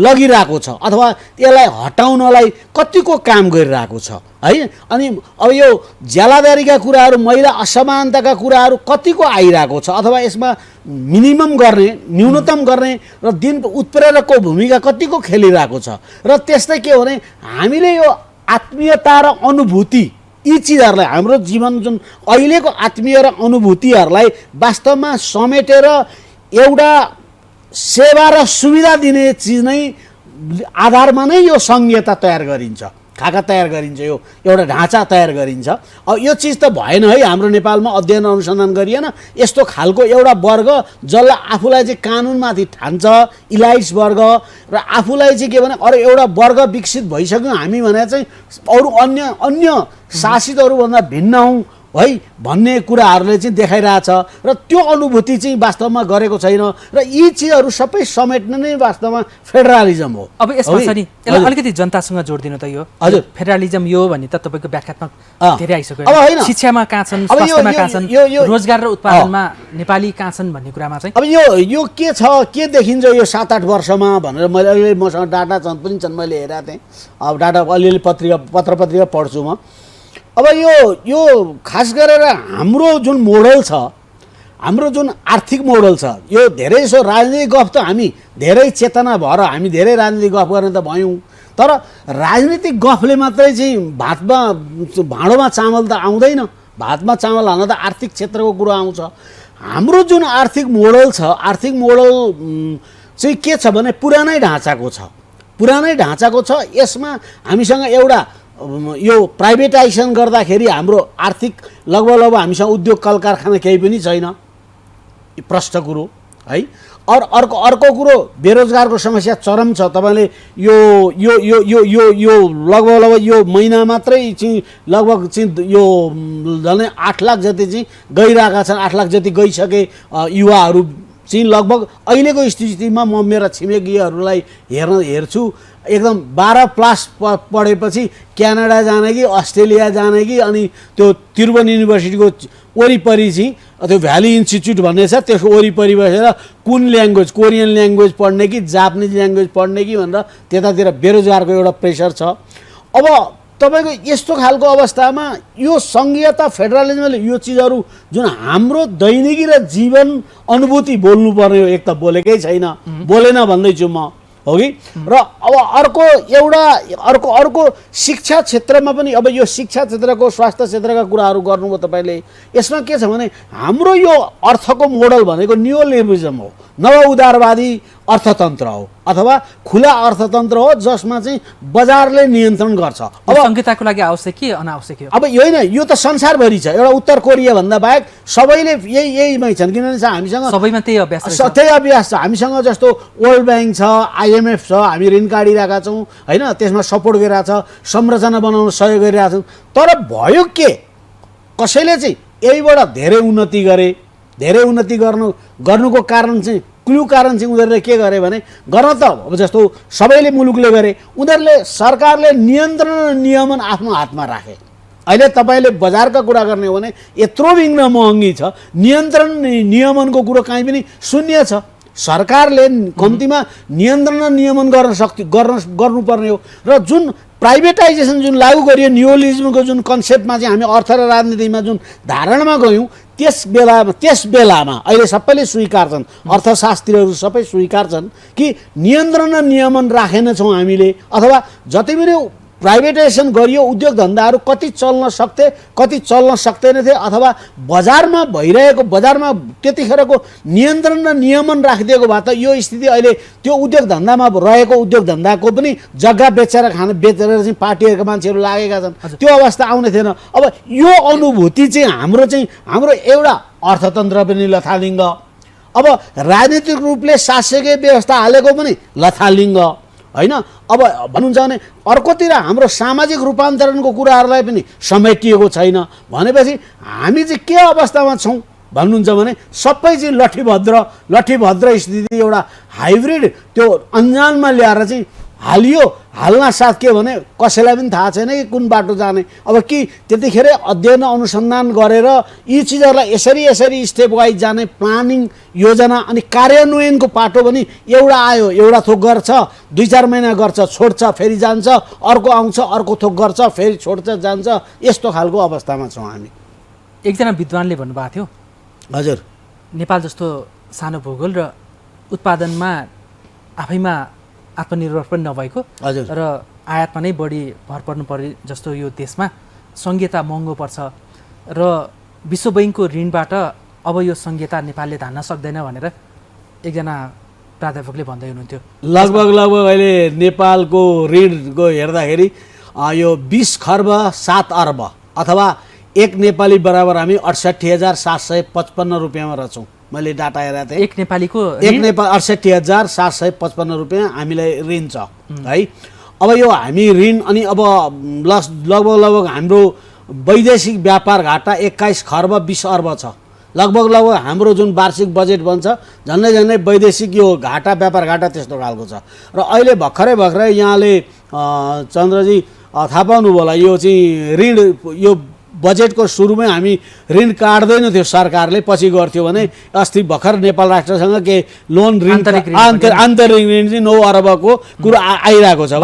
लगिरहेको छ, अथवा यसलाई हटाउनलाई कतिको काम गरिरहेको छ है। अनि अब यो ज्यालादारीका कुराहरू, महिला असमानताका कुराहरू कतिको आइरहेको छ, अथवा यसमा मिनिमम गर्ने, न्यूनतम गर्ने र दिन उत्प्रेरकको भूमिका कतिको खेलिरहेको छ। र त्यस्तै के हो भने हामीले यो आत्मीयता र अनुभूति, यी चिजहरूलाई, हाम्रो जीवन जुन अहिलेको आत्मीय र अनुभूतिहरूलाई वास्तवमा समेटेर एउटा सेवा र सुविधा दिने चिज नै आधारमा नै यो सङ्घीयता तयार गरिन्छ, खाका तयार गरिन्छ, यो एउटा ढाँचा तयार गरिन्छ। अब यो चिज त भएन है, हाम्रो नेपालमा अध्ययन अनुसन्धान गरिएन। यस्तो खालको एउटा वर्ग जसलाई आफूलाई चाहिँ कानुनमाथि ठान्छ, इलाइट्स वर्ग, र आफूलाई चाहिँ के भने अरू एउटा वर्ग विकसित भइसक्यौँ हामी भने चाहिँ अरू अन्य शासितहरूभन्दा भिन्न हौँ है भन्ने कुराहरूले चाहिँ देखाइरहेछ। र त्यो अनुभूति चाहिँ वास्तवमा गरेको छैन, र यी चिजहरू सबै समेट्न नै वास्तवमा फेडरलिजम हो। अब यसमा छ नि, यसलाई अलिकति जनतासँग जोडिदिनु त। यो हजुर, फेडरलिजम यो भन्ने त तपाईँको व्याख्यात्मक धेरै आइसक्यो। अब होइन, शिक्षामा कहाँ छन्, स्वास्थ्यमा कहाँ छन्, रोजगार र उत्पादनमा नेपाली कहाँ छन् भन्ने कुरामा चाहिँ अब यो के छ, के देखिन्छ यो 7-8 वर्षमा भनेर मैले अहिले मसँग डाटा पनि छन्, मैले हेरेको थिएँ। अब डाटा अलिअलि पत्र पढ्छु म। अब यो खास गरेर हाम्रो जुन मोडल छ, हाम्रो जुन आर्थिक मोडल छ, यो धेरै सो राजनीतिक गफ त हामी धेरै चेतना भएर हामी धेरै राजनीतिक गफ गर्ने त भयौँ, तर राजनीतिक गफले मात्रै चाहिँ भाँडोमा चामल त आउँदैन। भातमा चामल हाल्न त आर्थिक क्षेत्रको कुरो आउँछ। हाम्रो जुन आर्थिक मोडल छ, आर्थिक मोडल चाहिँ के छ भने पुरानै ढाँचाको छ, पुरानै ढाँचाको छ। यसमा हामीसँग एउटा यो प्राइभेटाइजेसन गर्दाखेरि हाम्रो आर्थिक लगभग हामीसँग उद्योग कल कारखाना केही पनि छैन, प्रष्ट कुरो है। अर्को कुरो बेरोजगारको समस्या चरम छ। तपाईँले यो यो यो यो यो यो लगभग यो महिना मात्रै चाहिँ लगभग चाहिँ यो झन् 8 लाख जति चाहिँ गइरहेका छन्, 8 लाख जति गइसके युवाहरू चाहिँ लगभग अहिलेको स्थितिमा म मेरा छिमेकीहरूलाई हेर्छु एकदम 12+ पढेपछि क्यानाडा जाने कि अस्ट्रेलिया जाने कि, अनि त्यो त्रिभुवन युनिभर्सिटीको वरिपरि चाहिँ त्यो भ्याली इन्स्टिच्युट भन्ने छ, त्यसको वरिपरि बसेर कुन ल्याङ्ग्वेज, कोरियन ल्याङ्ग्वेज पढ्ने कि जापानिज ल्याङ्ग्वेज पढ्ने कि भनेर त्यतातिर बेरोजगारको एउटा प्रेसर छ। अब तपाईँको यस्तो खालको अवस्थामा यो सङ्घीयता, फेडरलिजमले यो चिजहरू जुन हाम्रो दैनिकी र जीवन अनुभूति बोल्नुपर्ने हो, एक त बोलेकै छैन, बोलेन भन्दैछु म, हो कि। र अब अर्को शिक्षा क्षेत्रमा पनि, अब यो शिक्षा क्षेत्रको, स्वास्थ्य क्षेत्रका कुराहरू गर्नुभयो तपाईँले। यसमा के छ भने हाम्रो यो अर्थको मोडल भनेको नियोलिबरलिजम हो, नव उदारवादी अर्थतन्त्र हो, अथवा खुला अर्थतन्त्र हो, जसमा चाहिँ बजारले नियन्त्रण गर्छ। अब सङ्घीयताको लागि आवश्यक कि अनावश्यक हो? अब यो होइन, यो त संसारभरि छ। एउटा उत्तर कोरिया भन्दा बाहेक सबैले यहीमै छन्, किनभने हामीसँग सबैमा त्यही अभ्यास छ। हामीसँग जस्तो वर्ल्ड ब्याङ्क छ, IMF छ, हामी ऋण काढिरहेका छौँ होइन, त्यसमा सपोर्ट गरिरहेको छ, संरचना बनाउन सहयोग गरिरहेका छौँ। तर भयो के कसैले चाहिँ यहीबाट धेरै उन्नति गरे, धेरै उन्नति गर्नुको कारण चाहिँ क्लु कारण चाहिँ उनीहरूले के गरे भने गर्न त अब जस्तो सबैले मुलुकले गरे, उनीहरूले सरकारले नियन्त्रण र नियमन आफ्नो हातमा राखे। अहिले तपाईँले बजारका कुरा गर्ने हो भने यत्रो बिघ्न महँगी छ, नियन्त्रण नियमनको कुरो कहीँ पनि शून्य छ। सरकारले कम्तीमा नियन्त्रण र नियमन गर्नुपर्ने हो। र जुन प्राइभेटाइजेसन जुन लागू गरियो, नियोलिज्मको जुन कन्सेप्टमा चाहिँ हामी अर्थ र राजनीतिमा जुन धारणामा गयौँ, त्यस बेलामा अहिले सबैले स्वीकार्छन्, अर्थशास्त्रीहरू सबै स्वीकार्छन् कि नियन्त्रण र नियमन राखेनछौँ हामीले, अथवा जति पनि प्राइभेटाइजेसन गरियो उद्योग धन्दाहरू कति चल्न सक्थे कति चल्न सक्दैनथे, अथवा बजारमा त्यतिखेरको नियन्त्रण र नियमन राखिदिएको भए त यो स्थिति अहिले त्यो उद्योग धन्दामा रहेको उद्योग धन्दाको पनि जग्गा बेचेर चाहिँ पार्टीहरूका मान्छेहरू लागेका छन्, त्यो अवस्था आउने थिएन। अब यो अनुभूति चाहिँ हाम्रो एउटा अर्थतन्त्र पनि लथालिङ्ग, अब राजनीतिक रूपले शासकीय व्यवस्था हालेको पनि लथालिङ्ग होइन। अब भन्नुहुन्छ भने अर्कोतिर हाम्रो सामाजिक रूपान्तरणको कुराहरूलाई पनि समेटिएको छैन भनेपछि हामी चाहिँ के अवस्थामा छौँ भन्नुहुन्छ भने सबै चाहिँ लठीभद्र स्थिति, एउटा हाइब्रिड त्यो अन्जानमा ल्याएर चाहिँ हाल्न साथ के भने कसैलाई पनि थाहा छैन कि कुन बाटो जाने। अब कि त्यतिखेर अध्ययन अनुसन्धान गरेर यी चिजहरूलाई यसरी स्टेप वाइज जाने प्लानिङ योजना अनि कार्यान्वयनको पाटो पनि एउटा आयो, एउटा थोक गर्छ, 2-4 महिना गर्छ, छोड्छ, फेरि जान्छ, अर्को आउँछ, अर्को थोक गर्छ, फेरि छोड्छ, जान्छ, यस्तो खालको अवस्थामा छौँ हामी। एकजना विद्वानले भन्नुभएको थियो, हजुर, नेपाल जस्तो सानो भूगोल र उत्पादनमा आफैमा आत्मनिर्भर पनि नभएको र आयातमा नै बढी भर पर्नु पर्ने जस्तो यो देशमा सङ्घीयता महँगो पर्छ र विश्व बैङ्कको ऋणबाट अब यो सङ्घीयता नेपालले धान्न सक्दैन भनेर एकजना प्राध्यापकले भन्दै हुनुहुन्थ्यो। लगभग अहिले नेपालको ऋणको हेर्दाखेरि यो 20 खर्ब 7 अर्ब अथवा एक नेपाली बराबर हामी 68,755 रुपियाँमा रहेछौँ। मैले डाटा हेरेको थिएँ, एक नेपालीको 68,755 रुपियाँ हामीलाई ऋण छ है। अब यो हामी ऋण अनि अब लगभग हाम्रो वैदेशिक व्यापार घाटा 21 खर्ब 20 अर्ब छ। लगभग हाम्रो जुन वार्षिक बजेट बन्छ झन्डै वैदेशिक यो घाटा व्यापार घाटा त्यस्तो खालको छ। र अहिले भर्खरै यहाँले चन्द्रजी थाहा पाउनु होला, यो चाहिँ ऋण यो बजेटको सुरुमै हामी ऋण काट्दैन थियो सरकारले, पछि गर्थ्यो भने अस्ति भर्खर नेपाल राष्ट्रसँग के लोन ऋण आन्तरिक ऋण चाहिँ 9 अर्बको कुरो आइरहेको छ,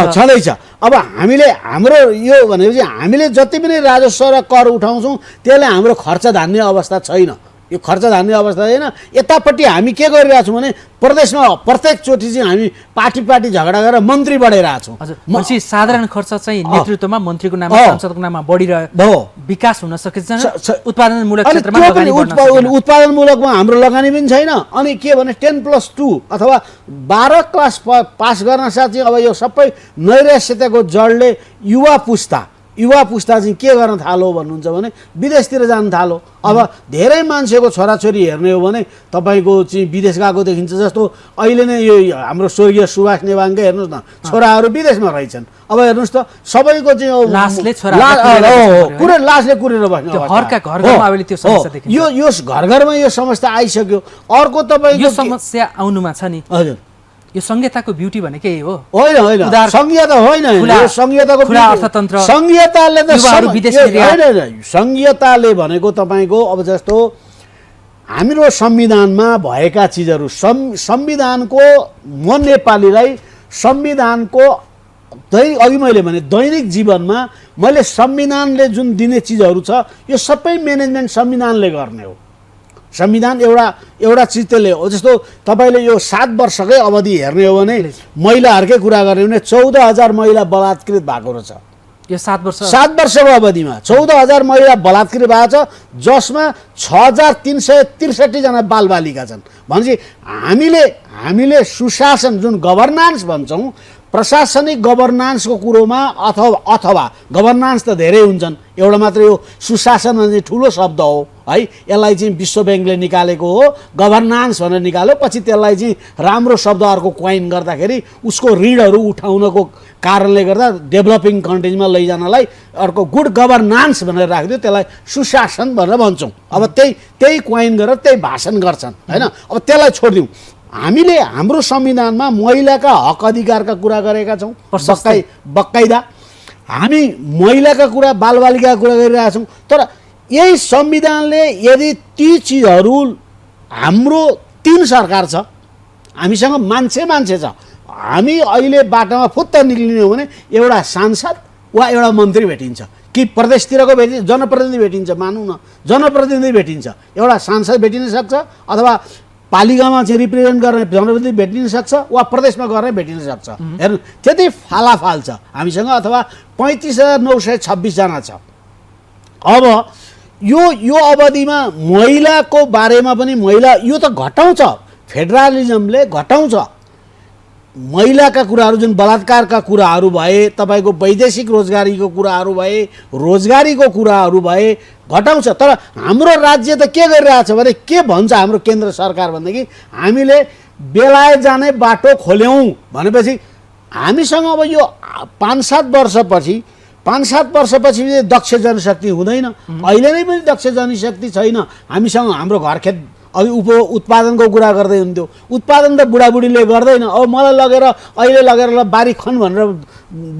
छँदैछ। अब हाम्रो यो भनेपछि हामीले जति पनि राजस्व र कर उठाउँछौँ त्यसले हाम्रो खर्च धान्ने अवस्था छैन। यो खर्च धान्ने अवस्था छैन। यतापट्टि हामी के गरिरहेछौँ भने प्रदेशमा प्रत्येकचोटि चाहिँ हामी पार्टी झगडा गरेर मन्त्री बढाइरहेछौँ। भनेपछि साधारण खर्च चाहिँ नेतृत्वमा मन्त्रीको नाममा सांसदको नाममा बढिरह्यो, विकास हुन सकेन, उत्पादनमूलक क्षेत्रमा उत्पादनमूलकमा हाम्रो लगानी पनि छैन। अनि के भने 10+2 अथवा 12 क्लास पास गर्न साथ चाहिँ अब यो सबै नैराश्यताको जडले युवा पुस्ता चाहिँ के गर्न थालो भन्नुहुन्छ भने विदेशतिर जान थालो। अब धेरै मान्छेको छोराछोरी हेर्ने हो भने तपाईँको चाहिँ विदेश गएको देखिन्छ। जस्तो अहिले नै यो हाम्रो स्वर्गीय सुभाष नेवाङकै हेर्नुहोस् न, छोराहरू विदेशमा रहेछन्। अब हेर्नुहोस् त सबैको चाहिँ लासले कुरेर बस्ने यो घर-घरमा यो समस्या आइसक्यो। अर्को तपाईँको समस्या आउनुमा छ नि, हजुर, यो संहिताको ब्युटी भनेकै हो होइन संहिता होइन, यो संहिताको अर्थतन्त्र संहिताले त संहिताले भनेको तपाईँको अब जस्तो हाम्रो संविधानमा भएका चिजहरू संविधानको म नेपालीलाई संविधानको अघि मैले भने दैनिक जीवनमा मैले संविधानले जुन दिने चिजहरू छ यो सबै म्यानेजमेन्ट संविधानले गर्ने हो। संविधान एउटा चिज त्यसले हो। जस्तो तपाईँले यो 7 वर्षकै अवधि हेर्ने हो भने महिलाहरूकै कुरा गर्ने हो भने 14,000 महिला बलात्कृत भएको रहेछ। यो 7 वर्षको अवधिमा 14,000 महिला बलात्कृत भएको छ, जसमा 6,363 जना बालबालिका छन्। भनेपछि हामीले सुशासन जुन गभर्नान्स भन्छौँ, प्रशासनिक गभर्नान्सको कुरोमा अथवा गभर्नान्स त धेरै हुन्छन्, एउटा मात्र यो सुशासन भन्ने ठुलो शब्द हो है, यसलाई चाहिँ विश्व ब्याङ्कले निकालेको हो, गभर्नान्स भनेर निकाल्यो, पछि त्यसलाई चाहिँ राम्रो शब्द अर्को क्वाइन गर्दाखेरि उसको ऋणहरू उठाउनको कारणले गर्दा डेभलपिङ कन्ट्रिजमा लैजानलाई अर्को गुड गभर्नान्स भनेर राखिदियो, त्यसलाई सुशासन भनेर भन्छौँ। अब त्यही क्वाइन गरेर त्यही भाषण गर्छन् होइन। अब त्यसलाई छोडिदिउँ। हामीले हाम्रो संविधानमा महिलाका हक अधिकारका कुरा गरेका छौँ बकाइदा, हामी महिलाका कुरा बालबालिकाका कुरा गरिरहेका छौँ। तर यही संविधानले यदि ती चिजहरू, हाम्रो 3 सरकार छ, हामीसँग मान्छे छ, हामी अहिले बाटोमा फुत्त निक्लिने हो भने एउटा सांसद वा एउटा मन्त्री भेटिन्छ कि प्रदेशतिरको जनप्रतिनिधि भेटिन्छ, मानौँ न जनप्रतिनिधि भेटिन्छ, एउटा सांसद भेटिन सक्छ अथवा पालिकामा चाहिँ रिप्रेजेन्ट गर्ने जनप्रतिनिधि भेटिन सक्छ वा प्रदेशमा गर्ने भेटिन सक्छ। हेर्नु त्यति फालाफाल छ हामीसँग, अथवा 35,926 जना छ। अब यो अवधिमा महिलाको बारेमा पनि यो त घटाउँछ, फेडरलिजमले घटाउँछ। महिलाका कुराहरू जुन बलात्कारका कुराहरू भए, तपाईँको वैदेशिक रोजगारीको कुराहरू भए, रोजगारीको कुराहरू भए घटाउँछ। तर हाम्रो राज्य त के गरिरहेछ भने के भन्छ हाम्रो केन्द्र सरकार भनेदेखि हामीले बेलायत जाने बाटो खोल्यौँ भनेपछि हामीसँग अब यो 5-7 वर्षपछि दक्ष जनशक्ति हुँदैन। अहिले नै पनि दक्ष जनशक्ति छैन हामीसँग। हाम्रो घरखेत अघि उत्पादनको कुरा गर्दै हुन्थ्यो, उत्पादन त बुढाबुढीले गर्दैन। अब मलाई अहिले लगेर बारी खन भनेर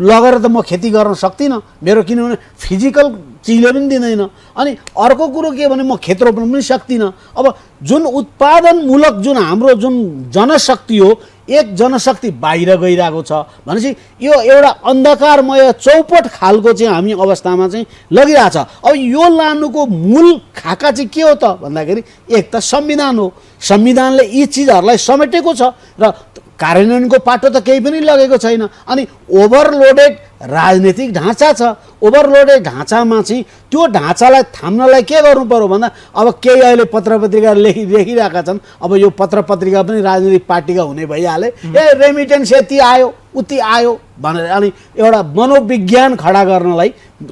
लगेर त म खेती गर्न सक्दिनँ, मेरो किनभने फिजिकल चिजले पनि दिँदैन। अनि अर्को कुरो के भने म खेत रोप्न पनि सक्दिनँ। अब जुन उत्पादनमूलक जुन हाम्रो जुन जनशक्ति हो, एक जनशक्ति बाहिर गइरहेको छ भनेपछि यो एउटा अन्धकारमय चौपट खालको चाहिँ हामी अवस्थामा चाहिँ लगिरहेछ। अब यो लानुको मूल खाका चाहिँ के हो त भन्दाखेरि एक त संविधान हो। संविधानले यी चिजहरूलाई समेटेको छ र कार्यान्वयनको पाटो त केही पनि लगेको छैन। अनि ओभरलोडेड राजनीतिक ढाँचा छ। ओभरलोडेड ढाँचामा चाहिँ त्यो ढाँचालाई थाम्नलाई के गर्नु पर्यो भन्दा अब केही अहिले पत्रपत्रिका लेखिरहेका छन्, अब यो पत्रपत्रिका पनि राजनीतिक पार्टीका हुने भइहाले, रेमिटेन्स यति आयो उति आयो भनेर अनि एउटा मनोविज्ञान खडा गर्नलाई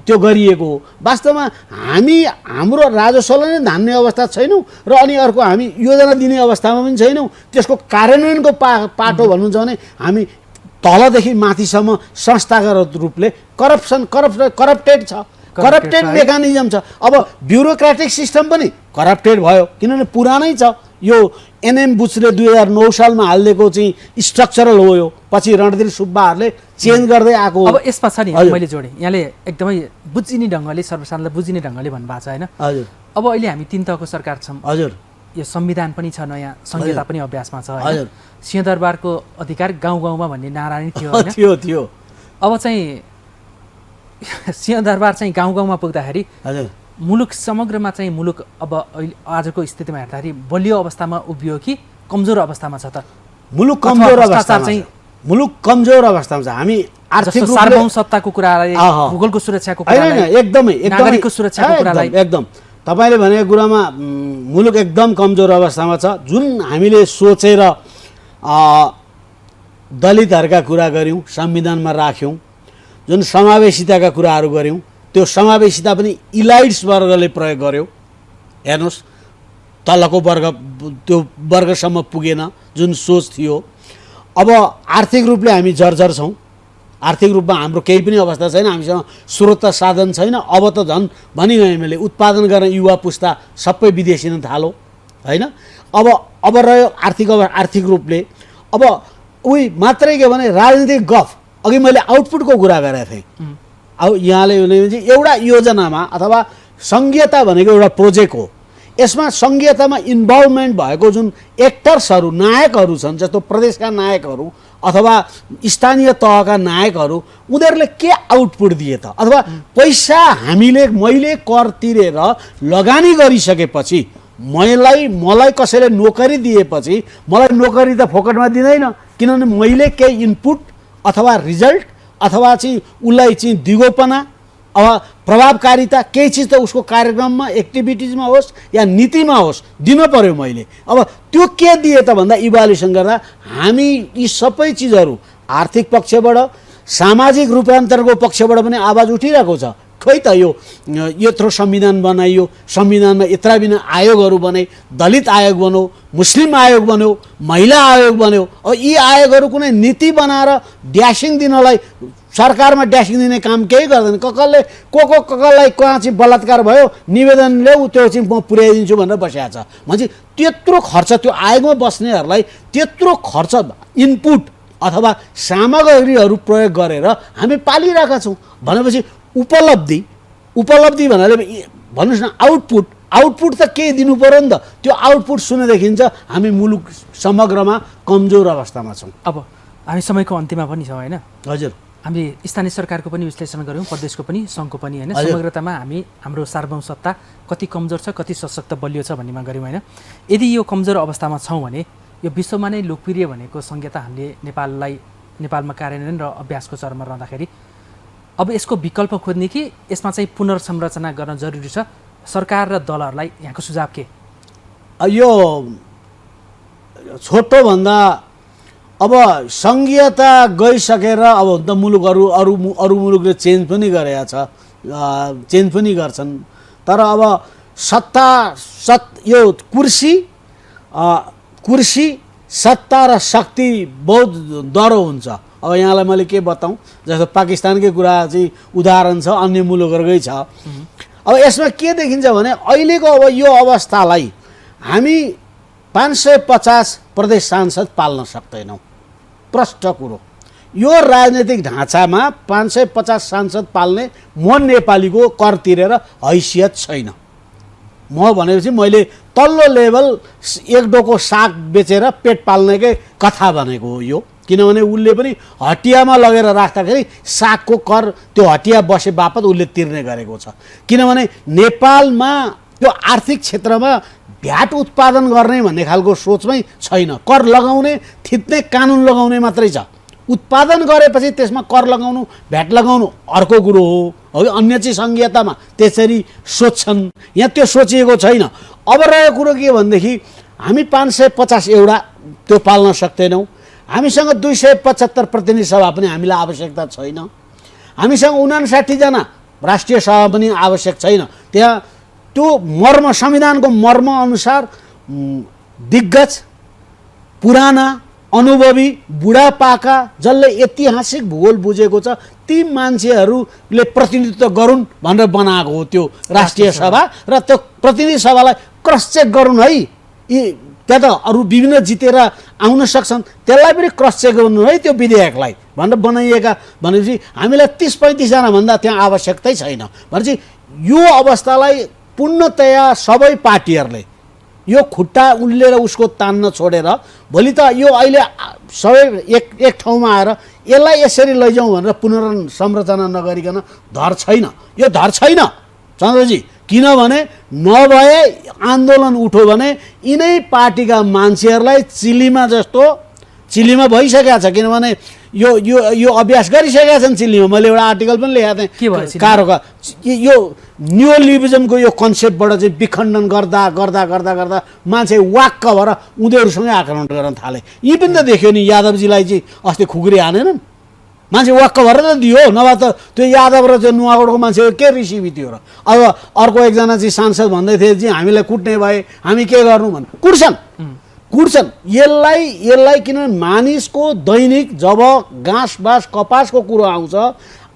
त्यो गरिएको हो। वास्तवमा हामी हाम्रो राजस्वलाई नै धान्ने अवस्था छैनौँ र अनि अर्को हामी योजना दिने अवस्थामा पनि छैनौँ। त्यसको कार्यान्वयनको पाटो भन्नुहुन्छ भने हामी तलदेखि माथिसम्म संस्थागत रूपले करप्टेड छ, करप्टेड मेकानिजम छ। अब ब्युरोक्रेटिक सिस्टम पनि करप्टेड भयो किनभने पुरानै छ। यो एनएम बुचले 2009 सालमा हालिदिएको चाहिँ स्ट्रक्चरल हो। यो पछि रणधीर सुब्बाहरूले चेन्ज गर्दै आएको हो। अब यसमा छ नि मैले जोडेँ, यहाँले एकदमै बुझिने ढङ्गले सर्वसाधारणलाई बुझिने ढङ्गले भन्नुभएको छ होइन। हजुर। अब अहिले हामी 3 तहको सरकार छौँ। हजुर। यो संविधान पनि छ, नयाँ संहिता पनि अभ्यासमा छ होइन। सिंहदरबारको अधिकार गाउँ गाउँमा भन्ने नारा नै थियो होइन। थियो। अब चाहिँ सिंहदरबार चाहिँ गाउँ गाउँमा पुग्दाखेरि मुलुक समग्रमा चाहिँ मुलुक अब आजको स्थितिमा हेर्दाखेरि बलियो अवस्थामा उभियो कि कमजोर अवस्थामा छ त? मुलुक कमजोर अवस्थामा छ। मुलुक कमजोर अवस्थामा छ। हामी आर्थिक सार्वभौम सत्ताको कुरालाई, भूगोलको सुरक्षाको कुरालाई, एकदमै नागरिकको सुरक्षाको कुरालाई एकदम तपाईले भनेको कुरामा मुलुक एकदम कमजोर अवस्थामा छ। जुन हामीले सोचेर दलितहरूका कुरा गऱ्यौँ, संविधानमा राख्यौँ, जुन समावेशिताका कुराहरू गऱ्यौँ, त्यो समावेशिता पनि इलाइट्स वर्गले प्रयोग गर्यो। हेर्नुहोस् तलको वर्ग त्यो वर्गसम्म पुगेन जुन सोच थियो। अब आर्थिक रूपले हामी जर्जर छौँ। आर्थिक रूपमा हाम्रो केही पनि अवस्था छैन, हामीसँग स्रोत साधन छैन। अब त झन् भनिगएँ मैले, उत्पादन गर्ने युवा पुस्ता सबै विदेशी नै थालो होइन। अब रह्यो आर्थिक रूपले। अब उही मात्रै के भने राजनीतिक गफ, अघि मैले आउटपुटको कुरा गरेको थिएँ। अब यहाँले एउटा योजनामा अथवा सङ्घीयता भनेको एउटा प्रोजेक्ट हो। यसमा सङ्घीयतामा इन्भल्भमेन्ट भएको जुन एक्टर्सहरू, नायकहरू छन्, जस्तो प्रदेशका नायकहरू अथवा स्थानीय तहका नायकहरू, उनीहरूले के आउटपुट दिए त? अथवा पैसा मैले कर तिरेर लगानी गरिसकेपछि मलाई कसैले नोकरी दिएपछि मलाई नोकरी त फोकटमा दिँदैन, किनभने मैले केही इनपुट अथवा रिजल्ट अथवा चाहिँ उसलाई चाहिँ दिगोपना अब प्रभावकारिता केही चिज त उसको कार्यक्रममा, एक्टिभिटिजमा होस् या नीतिमा होस् दिनु पर्यो मैले। अब त्यो के दिए त भन्दा इभ्यालुएसन गर्दा हामी यी सबै चिजहरू आर्थिक पक्षबाट, सामाजिक रूपान्तरको पक्षबाट पनि आवाज उठिरहेको छ। खोइ त यो यत्रो संविधान बनाइयो, संविधानमा यत्रा बिना आयोगहरू बने, दलित आयोग बन्यो, मुस्लिम आयोग बन्यो, महिला आयोग बन्यो। अब यी आयोगहरू कुनै नीति बनाएर ड्यासिङ दिनलाई, सरकारमा ड्यासिङ दिने काम केही गर्दैन। कसलाई कहाँ चाहिँ बलात्कार भयो निवेदन ल्याऊ, त्यो चाहिँ म पुर्याइदिन्छु भनेर बसेको छ। भनेपछि त्यत्रो खर्च, त्यो आयोगमा बस्नेहरूलाई त्यत्रो खर्च, इनपुट अथवा सामग्रीहरू प्रयोग गरेर हामी पालिरहेका छौँ भनेपछि उपलब्धि भन्नाले भन्नुहोस् न, आउटपुट त केही दिनु पऱ्यो नि त। त्यो आउटपुट सुनेदेखि चाहिँ हामी मुलुक समग्रमा कमजोर अवस्थामा छौँ। अब हामी समयको अन्त्यमा पनि छौँ होइन? हजुर, हामी स्थानीय सरकारको पनि विश्लेषण गऱ्यौँ, प्रदेशको पनि, सङ्घको पनि होइन? समग्रतामा हाम्रो सार्वभौम सत्ता कति कमजोर छ, कति सशक्त बलियो छ भन्नेमा गऱ्यौँ होइन? यदि यो कमजोर अवस्थामा छौँ भने यो विश्वमा नै लोकप्रिय भनेको संहिता हामीले नेपालमा कार्यान्वयन र अभ्यासको चरणमा रहँदाखेरि अब यसको विकल्प खोज्ने कि यसमा चाहिँ पुनर्संरचना गर्न जरुरी छ? सरकार र दलहरूलाई यहाँको सुझाव के? यो छोटोभन्दा अब संघीयता गइसकेर अब त मुलुकहरू अरू मुलुकले चेन्ज पनि गरेका छ, चेन्ज पनि गर्छन्। तर अब यो कुर्सी सत्ता र शक्ति बहुत डह्रो हुन्छ। अब यहाँलाई मैले के बताऊँ, जस्तो पाकिस्तानकै कुरा चाहिँ उदाहरण छ, अन्य मुलुकहरूकै छ। अब यसमा के देखिन्छ भने अहिलेको अब यो अवस्थालाई हामी 550 प्रदेश सांसद पाल्न सक्दैनौँ। प्रष्ट कुरो, यो राजनैतिक ढाँचामा 550 सांसद पाल्ने म नेपालीको कर तिरेर हैसियत छैन। म भनेपछि मैले तल्लो लेभल एक डोको साग बेचेर पेट पाल्नेकै कथा भनेको हो यो। किनभने उसले पनि हटियामा लगेर राख्दाखेरि सागको कर त्यो हटिया बसे बापत उसले तिर्ने गरेको छ। किनभने नेपालमा त्यो आर्थिक क्षेत्रमा भ्याट उत्पादन गर्ने भन्ने खालको सोचमै छैन। कर लगाउने, थिच्ने, कानुन लगाउने मात्रै छ। उत्पादन गरेपछि त्यसमा कर लगाउनु, भ्याट लगाउनु अर्को कुरो हो। अन्य चाहिँ संघीयतामा त्यसरी सोच्छन्, यहाँ त्यो सोचिएको छैन। अब रहेको कुरो के भनेदेखि हामी 550 एउटा त्यो पाल्न सक्दैनौँ। हामीसँग 275 प्रतिनिधि सभा पनि हामीलाई आवश्यकता छैन। हामीसँग 59 जना राष्ट्रिय सभा पनि आवश्यक छैन। त्यहाँ त्यो मर्म, संविधानको मर्म अनुसार दिग्गज, पुराना, अनुभवी, बुढापाका, जसले ऐतिहासिक भूगोल बुझेको छ ती मान्छेहरूले प्रतिनिधित्व गरून् भनेर बनाएको हो त्यो राष्ट्रिय सभा। र त्यो प्रतिनिधि सभालाई क्रस चेक गरून् है, यी त्यहाँ त अरू विभिन्न जितेर आउन सक्छन्, त्यसलाई पनि क्रस चेक गर्नु है त्यो विधेयकलाई भनेर बनाइएका। भनेपछि हामीलाई 30-35 जना भन्दा त्यहाँ आवश्यकतै छैन। भनेपछि यो अवस्थालाई पूर्णतया सबै पार्टीहरूले यो खुट्टा उल्लेर उसको तान्न छोडेर भोलि त यो अहिले सबै एक ठाउँमा आएर यसलाई यसरी लैजाउँ भनेर पुनर्संरचना नगरिकन धर छैन। यो धर छैन चन्द्रजी। किनभने नभए आन्दोलन उठ्यो भने यिनै पार्टीका मान्छेहरूलाई चिलीमा भइसकेको छ। किनभने यो अभ्यास गरिसकेका छन् चिलीमा। मैले एउटा आर्टिकल पनि लेखेको थिएँ कारोका। यो न्योलिबरिजमको यो कन्सेप्टबाट चाहिँ विखण्डन गर्दा मान्छे वाक्क भएर उनीहरूसँगै आक्रमण गर्न थाले। यी पनि त देख्यो नि, यादवजीलाई चाहिँ अस्ति खुकुरी हानेनन्, मान्छे वाक्क भएर त दियो। नभए त त्यो यादव र त्यो नुवाकोटको मान्छे के रिसिभी थियो र। अब अर्को एकजना चाहिँ सांसद भन्दै थिए चाहिँ हामीलाई कुट्ने भए हामी के गर्नु भने कुट्छन्। यसलाई किनभने मानिसको दैनिक जब घाँस कपासको कुरो आउँछ,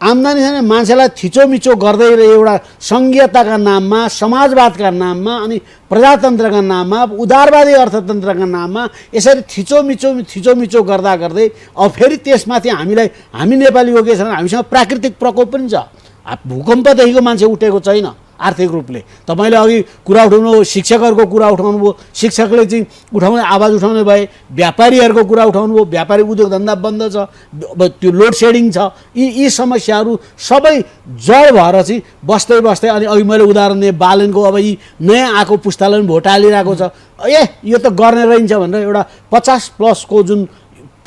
आम्दानी छैन, मान्छेलाई थिचोमिचो गर्दै एउटा सङ्घीयताका नाममा, समाजवादका नाममा, अनि प्रजातन्त्रका नाममा, उदारवादी अर्थतन्त्रका नाममा यसरी थिचोमिचो गर्दै अब फेरि त्यसमाथि हामी नेपालीको के छ भने हामीसँग प्राकृतिक प्रकोप पनि छ। भूकम्पदेखिको मान्छे उठेको छैन आर्थिक रूपले। तपाईँले अघि कुरा उठाउनु, शिक्षकहरूको कुरा उठाउनु भयो, शिक्षकले चाहिँ उठाउने आवाज उठाउने भए, व्यापारीहरूको कुरा उठाउनु भयो, व्यापारी उद्योग धन्दा बन्द छ, त्यो लोड सेडिङ छ। यी समस्याहरू सबै जड भएर चाहिँ बस्दै अनि अघि मैले उदाहरण दिएँ बालनको, अब यी नयाँ आएको पुस्तालाई पनि भोट हालिरहेको छ। यो त गर्ने रहन्छ भनेर एउटा 50+ को जुन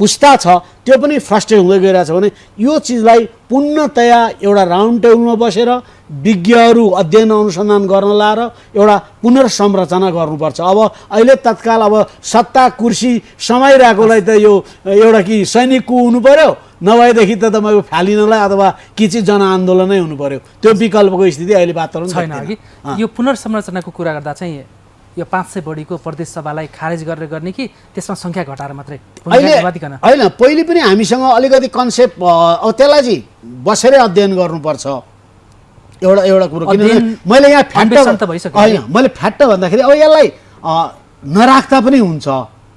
पुस्ता छ त्यो पनि फ्रस्ट्रेट हुँदै गइरहेछ भने यो चिजलाई पूर्णतया एउटा राउन्ड टेबलमा बसेर विज्ञहरू अध्ययन अनुसन्धान गर्न लाएर एउटा पुनर्संरचना गर्नुपर्छ। अब अहिले तत्काल अब सत्ता कुर्सी समाइरहेकोलाई त यो एउटा कि सैनिकको हुनु पर्यो, नभएदेखि त तपाईँको फालिनलाई अथवा किछि जनआन्दोलनै हुनु पर्यो। त्यो विकल्पको स्थिति अहिले वातावरण छैन। अघि यो पुनर्संरचनाको कुरा गर्दा चाहिँ यो 500 बढीको प्रदेश सभालाई खारेज गरेर गर्ने कि त्यसमा सङ्ख्या घटाएर मात्रै होइन, पहिले पनि हामीसँग अलिकति कन्सेप्ट अब त्यसलाई चाहिँ बसेरै अध्ययन गर्नुपर्छ एउटा कुरो। किनभने मैले यहाँ होइन, मैले फ्याट्ट भन्दाखेरि अब यसलाई नराख्दा पनि हुन्छ,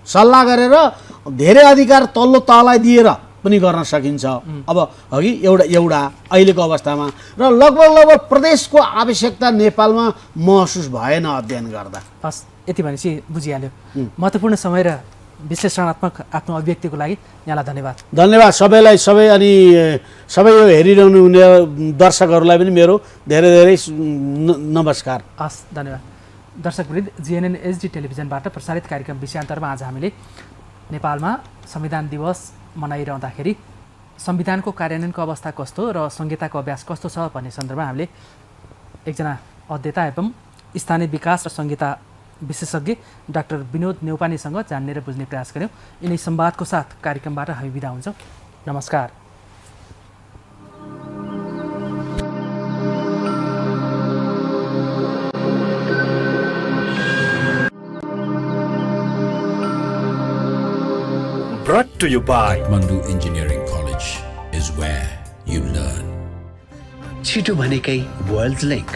सल्लाह गरेर धेरै अधिकार तल्लो तहलाई दिएर पनि गर्न सकिन्छ। अब अघि एउटा अहिलेको अवस्थामा र लगभग प्रदेशको आवश्यकता नेपालमा महसुस भएन अध्ययन गर्दा। हस्, यति भनेपछि बुझिहाल्यो। महत्त्वपूर्ण समय र विश्लेषणात्मक आफ्नो अभिव्यक्तिको लागि यहाँलाई धन्यवाद। धन्यवाद सबैलाई, अनि सबै यो हेरिरहनु हुने दर्शकहरूलाई पनि मेरो धेरै धेरै नमस्कार। हस्, धन्यवाद। दर्शकवृन्द, जिएनएन एचडी टेलिभिजनबाट प्रसारित कार्यक्रम विषयान्तरमा आज हामीले नेपालमा संविधान दिवस मनाइरहँदाखेरि संविधानको कार्यान्वयनको अवस्था कस्तो र संहिताको अभ्यास कस्तो छ भन्ने सन्दर्भमा हामीले एकजना अध्येता एवं स्थानीय विकास र संहिता विशेषज्ञ डाक्टर विनोद नेउपानेसँग जान्ने र बुझ्ने प्रयास गऱ्यौँ। यिनै संवादको साथ कार्यक्रमबाट हामी बिदा हुन्छौँ। नमस्कार। Brought to you by Kathmandu Engineering College is where you learn. छिटो भनेकै world link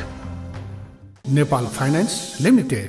Nepal finance limited.